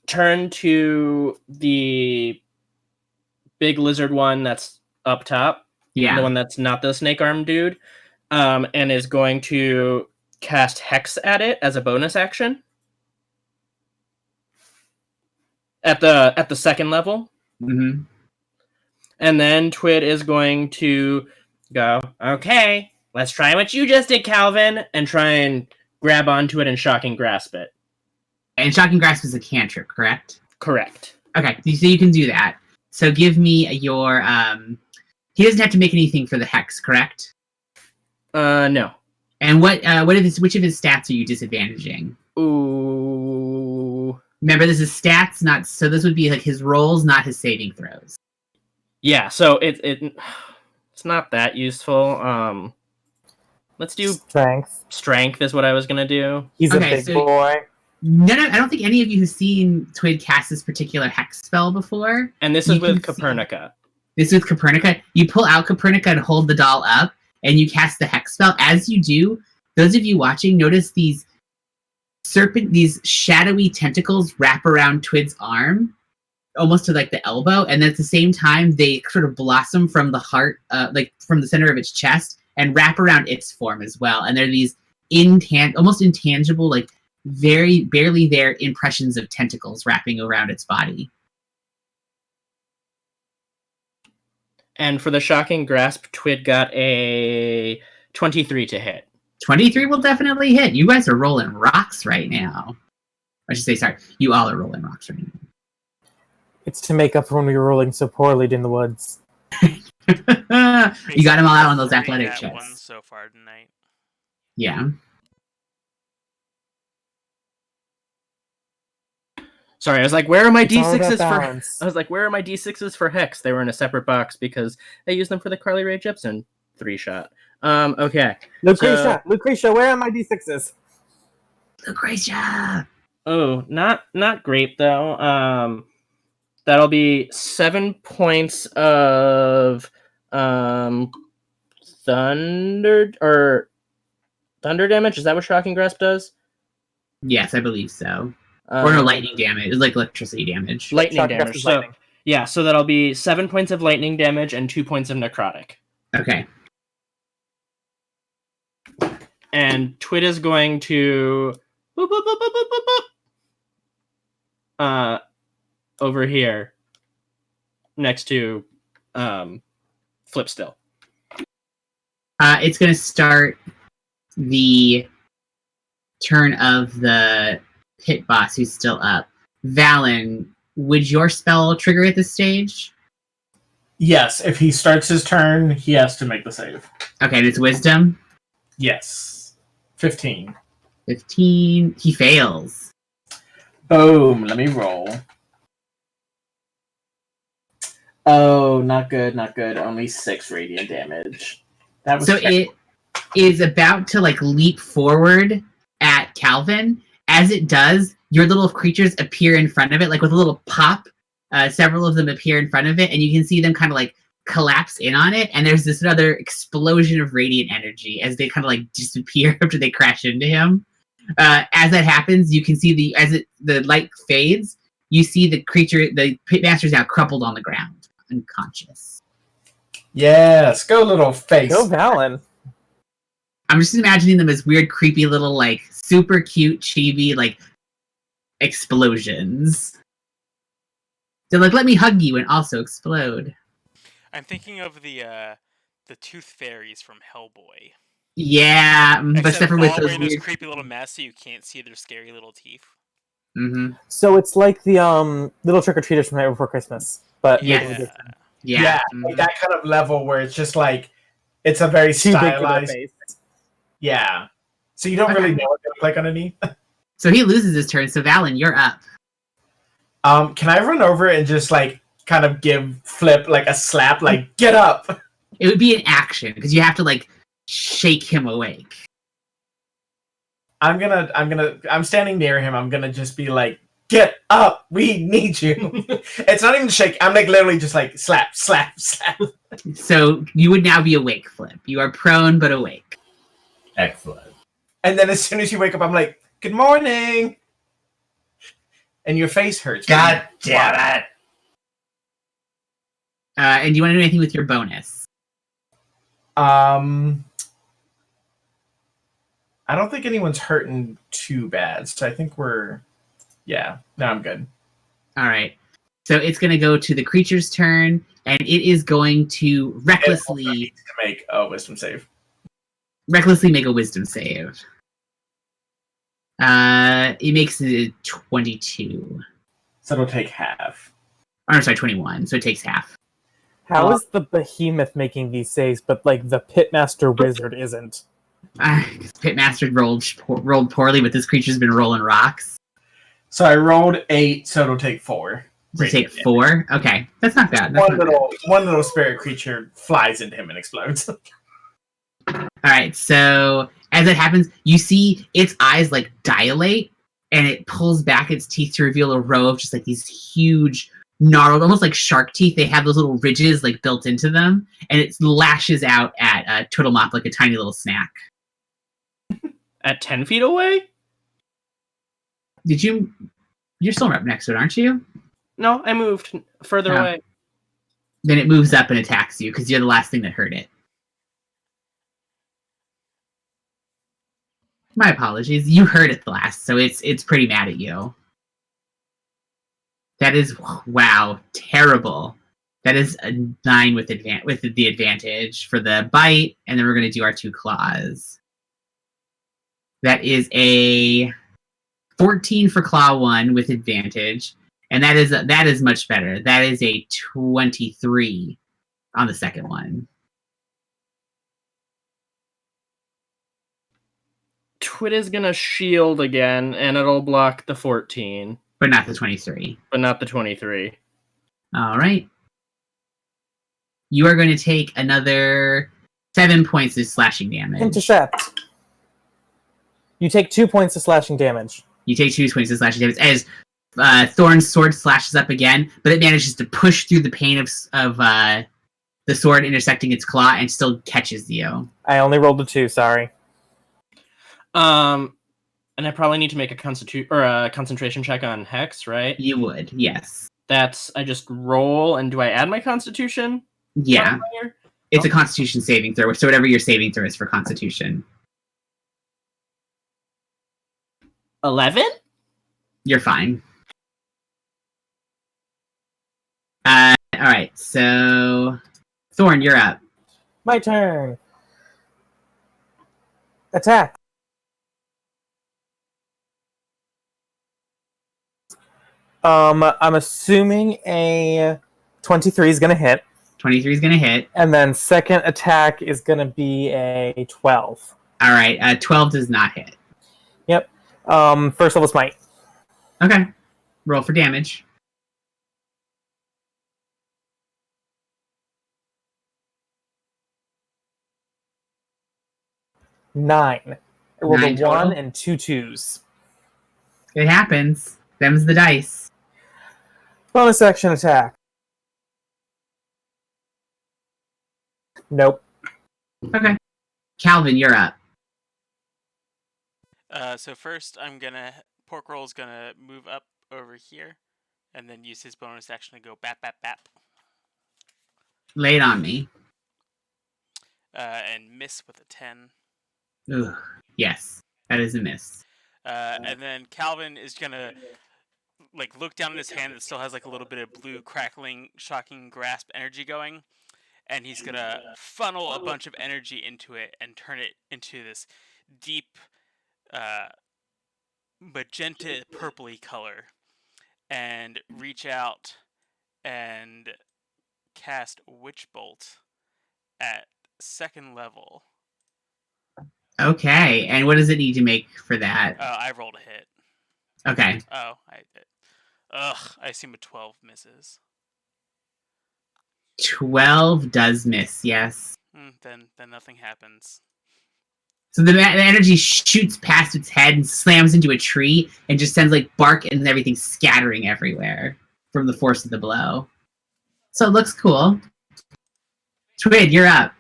turn to the big lizard one that's up top. Yeah. The one that's not the snake arm dude. And is going to cast Hex at it as a bonus action. At the second level. Mm-hmm. And then Twid is going to go, okay, let's try what you just did, Calvin, and try and grab onto it and shocking grasp it. And shocking grasp is a cantrip, correct? Correct. Okay, so you can do that. So give me your he doesn't have to make anything for the hex, correct? No. And which of his stats are you disadvantaging? Ooh. Remember, this is stats, not so. This would be like his rolls, not his saving throws. Yeah. So it's not that useful. Let's do strength. Strength is what I was gonna do. He's a big boy. No, I don't think any of you have seen Twid cast this particular hex spell before. And this is with Copernica. This is with Copernica. You pull out Copernica and hold the doll up, and you cast the hex spell. As you do, those of you watching notice these shadowy tentacles wrap around Twid's arm, almost to like the elbow, and at the same time they sort of blossom from the heart, like from the center of its chest, and wrap around its form as well. And they're these almost intangible, like very barely there impressions of tentacles wrapping around its body. And for the shocking grasp, Twid got a 23 to hit. 23 will definitely hit. You guys are rolling rocks right now. I should say, sorry, you all are rolling rocks right now. It's to make up for when we were rolling so poorly in the woods. You got them all out on those athletic checks. One so far tonight. Yeah. Sorry, I was like, where are my It's all D6s about for... balance. I was like, where are my D6s for Hex? They were in a separate box because I used them for the Carly Rae Jepsen 3-shot. Okay. Lucretia, where are my D6s? Lucretia! Oh, not great, though. That'll be 7 points of thunder damage. Is that what Shocking Grasp does? Yes, I believe so. Or no, lightning damage. It's like electricity damage. Lightning damage. So, yeah, so that'll be 7 points of lightning damage and 2 points of necrotic. Okay. And Twid is going to over here next to Flip Still. It's going to start the turn of the pit boss who's still up. Valen, would your spell trigger at this stage? Yes, if he starts his turn, he has to make the save. Okay, and it's wisdom? Yes. 15. 15. He fails. Boom. Let me roll. Oh, not good, not good. Only 6 radiant damage. That was so it is about to like leap forward at Calvin. As it does, your little creatures appear in front of it, like with a little pop. Several of them appear in front of it, and you can see them kind of like collapse in on it. And there's this other explosion of radiant energy as they kind of like disappear after they crash into him. As that happens, you can see the light fades. you see the pitmaster's now crumpled on the ground, unconscious. Yes, go little face. Go Valen. I'm just imagining them as weird, creepy little, like, super cute, chibi, like, explosions. They're like, let me hug you and also explode. I'm thinking of the tooth fairies from Hellboy. Yeah, but Except with all those wearing weird... those creepy little masks so you can't see their scary little teeth. Mm-hmm. So it's like the little trick-or-treaters from Night Before Christmas, but Yeah. maybe different. Yeah. Like that kind of level where it's just like it's a very Too big for their stylized. face. Yeah. So you don't really know what they look like underneath. So he loses his turn. So Valen, you're up. Can I run over and just like kind of give Flip like a slap, like get up? It would be an action because you have to like shake him awake. I'm standing near him. I'm gonna just be like, get up, we need you. It's not even shake. I'm like literally just like slap, slap, slap. So you would now be awake, Flip. You are prone but awake. Excellent. And then as soon as you wake up, I'm like, good morning. And your face hurts. God damn it! And do you want to do anything with your bonus? I don't think anyone's hurting too bad, so I think no, I'm good. All right. So it's going to go to the creature's turn, and it is going to recklessly Make a wisdom save. make a wisdom save. It makes it 22. So it'll take half. Or, I'm sorry, 21. So it takes half. How is the behemoth making these saves, but like the pitmaster wizard isn't? Pitmaster rolled poorly, but this creature's been rolling rocks. So I rolled 8, so it'll take 4. You take 4? Okay. That's not bad. That's One little spirit creature flies into him and explodes. Alright, so as it happens, you see its eyes like dilate, and it pulls back its teeth to reveal a row of just like these huge, gnarled, almost like shark teeth. They have those little ridges like built into them, and it lashes out at Turtle like a tiny little snack. At 10 feet away? You're still up next to it, aren't you? No, I moved further Oh. away. Then it moves up and attacks you because you're the last thing that hurt it. My apologies. You heard it last, so it's pretty mad at you. That is terrible. That is a 9 with the advantage for the bite, and then we're going to do our 2 claws. That is a 14 for claw 1 with advantage, and that is much better. That is a 23 on the second one. Twit is gonna shield again, and it'll block the 14. But not the 23. But not the 23. All right. You are going to take another 7 points of slashing damage. Intercept. You take 2 points of slashing damage. You take 2 points of slashing damage as Thorn's sword slashes up again, but it manages to push through the pain of the sword intersecting its claw and still catches you. I only rolled a 2, sorry. And I probably need to make a concentration check on Hex, right? You would, yes. I just roll, and do I add my Constitution? Yeah. It's a Constitution saving throw, so whatever your saving throw is for Constitution. 11? You're fine. Alright, so Thorn, you're up. My turn. Attack. I'm assuming a 23 is going to hit. 23 is going to hit. And then second attack is going to be a 12. Alright, 12 does not hit. Yep. First level smite. Okay. Roll for damage. Nine. I rolled 9 a total? 1 and 2 2s. It happens. Them's the dice. Bonus action attack. Nope. Okay. Calvin, you're up. So first, Pork Roll's gonna move up over here, and then use his bonus action to go bap bap bap. Lay it on me. And miss with a 10. Ugh. Yes, that is a miss. And then Calvin is gonna look down in his hand that still has a little bit of blue crackling, shocking grasp energy going, and he's gonna funnel a bunch of energy into it and turn it into this deep, magenta purpley color, and reach out and cast Witch Bolt at 2nd level. Okay, and what does it need to make for that? I rolled a hit. Okay. Oh, I assume a 12 misses. 12 does miss, yes. Then nothing happens. So the energy shoots past its head and slams into a tree and just sends bark and everything scattering everywhere from the force of the blow. So it looks cool. Twid, you're up.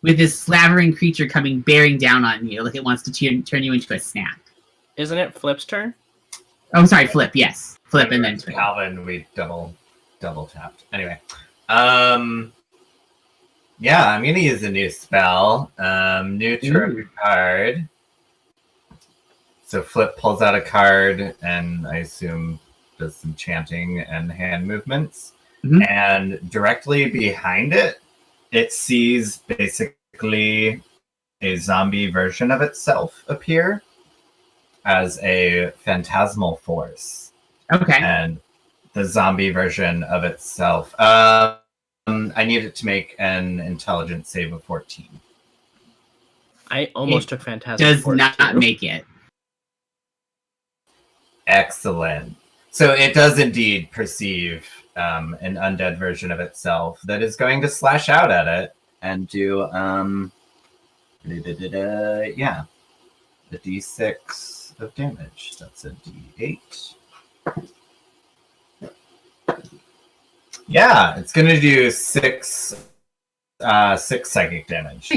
With this slavering creature coming bearing down on you like it wants to turn you into a snack. Isn't it Flip's turn? Oh, sorry, Flip, yes. Flip and then Twid. Calvin, we double tapped. Anyway. Yeah, I'm gonna use a new spell. New trophy card. So Flip pulls out a card and I assume does some chanting and hand movements. Mm-hmm. And directly behind it, it sees basically a zombie version of itself appear as a phantasmal force. Okay. And the zombie version of itself. I need it to make an intelligence save of 14. I almost took Phantasm. Does not make it. Excellent. So it does indeed perceive an undead version of itself that is going to slash out at it and do yeah, the d6 of damage. That's a d8. Yeah, it's going to do six psychic damage.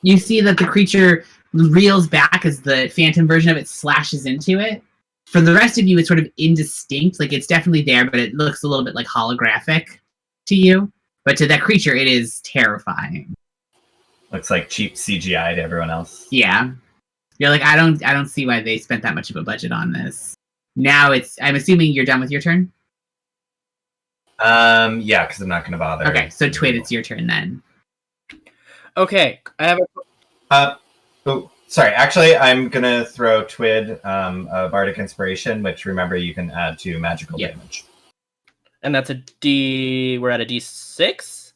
You see that the creature reels back as the phantom version of it slashes into it. For the rest of you, it's sort of indistinct. It's definitely there, but it looks a little bit holographic to you. But to that creature, it is terrifying. Looks like cheap CGI to everyone else. Yeah. You're I don't see why they spent that much of a budget on this. Now I'm assuming you're done with your turn? Yeah, because I'm not going to bother. Okay, so Twid, it's your turn then. Okay, I have oh, sorry. Actually, I'm going to throw Twid a Bardic Inspiration, which remember you can add to magical damage. And that's we're at a D6?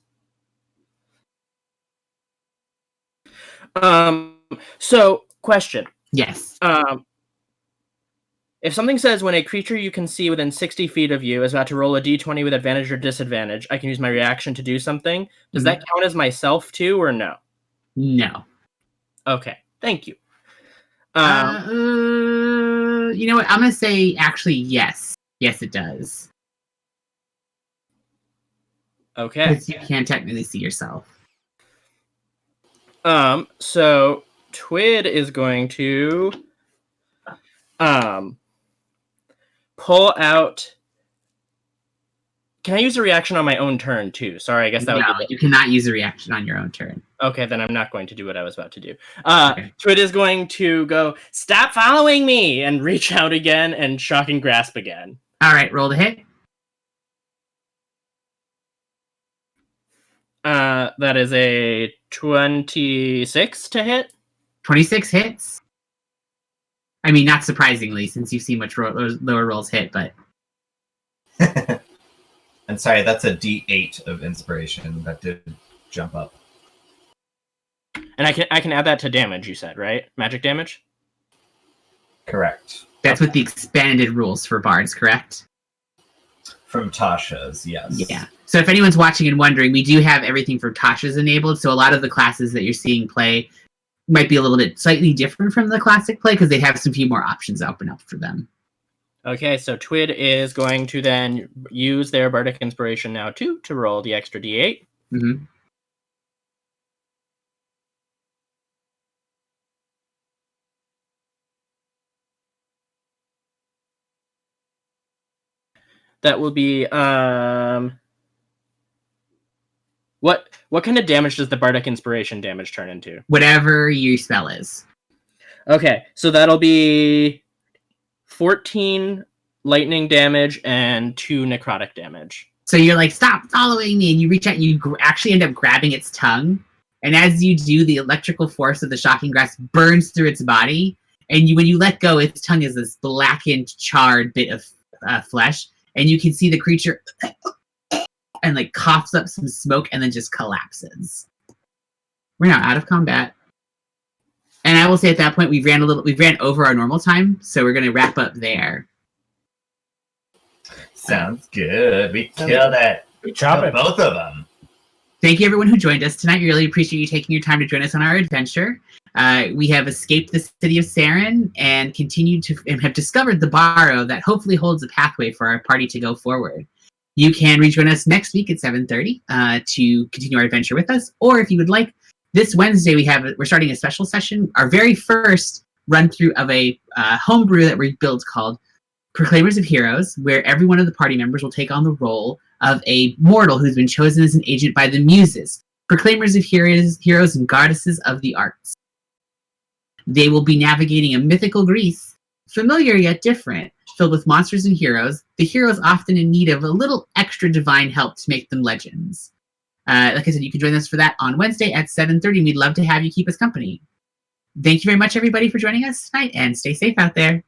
So, question. Yes. If something says when a creature you can see within 60 feet of you is about to roll a d20 with advantage or disadvantage, I can use my reaction to do something. Does that count as myself too, or no? No. Okay, thank you. You know what? I'm going to say actually yes. Yes, it does. Okay. Because you can't technically see yourself. So Twid is going to pull out. Can I use a reaction on my own turn too? Sorry, I guess that would be. You cannot use a reaction on your own turn. Okay, then I'm not going to do what I was about to do. Twid is going to go, "Stop following me!" and reach out again and shocking grasp again. All right, roll to hit. That is a 26 to hit. 26 hits. I mean, not surprisingly, since you've seen much lower rolls hit, but. And sorry, that's a D8 of inspiration that did jump up. And I can add that to damage. You said, right? Magic damage. Correct. That's with the expanded rules for bards, correct? From Tasha's, yes. Yeah. So if anyone's watching and wondering, we do have everything for Tasha's enabled. So a lot of the classes that you're seeing play might be a little bit slightly different from the classic play because they have some few more options open up for them. Okay, so Twid is going to then use their Bardic Inspiration now too to roll the extra D8. Mm-hmm. That will be what kind of damage does the Bardic Inspiration damage turn into? Whatever your spell is. Okay, so that'll be 14 lightning damage and 2 necrotic damage. So you're like, stop following me, and you reach out, and you actually end up grabbing its tongue. And as you do, the electrical force of the shocking grasp burns through its body. And when you let go, its tongue is this blackened, charred bit of flesh. And you can see the creature and like coughs up some smoke and then just collapses. We're now out of combat. And I will say at that point, we ran over our normal time, so we're going to wrap up there. Sounds good. We killed it. Good job, Both of them. Thank you, everyone who joined us tonight. We really appreciate you taking your time to join us on our adventure. We have escaped the city of Saren and have discovered the barrow that hopefully holds a pathway for our party to go forward. You can rejoin us next week at 7:30 to continue our adventure with us, or if you would like, this Wednesday we're starting a special session, our very first run through of a homebrew that we built called Proclaimers of Heroes, where every one of the party members will take on the role of a mortal who's been chosen as an agent by the Muses, Proclaimers of Heroes and Goddesses of the Arts. They will be navigating a mythical Greece, familiar yet different, filled with monsters and heroes, the heroes often in need of a little extra divine help to make them legends. Like I said, you can join us for that on Wednesday at 7:30. We'd love to have you keep us company. Thank you very much, everybody, for joining us tonight, and stay safe out there.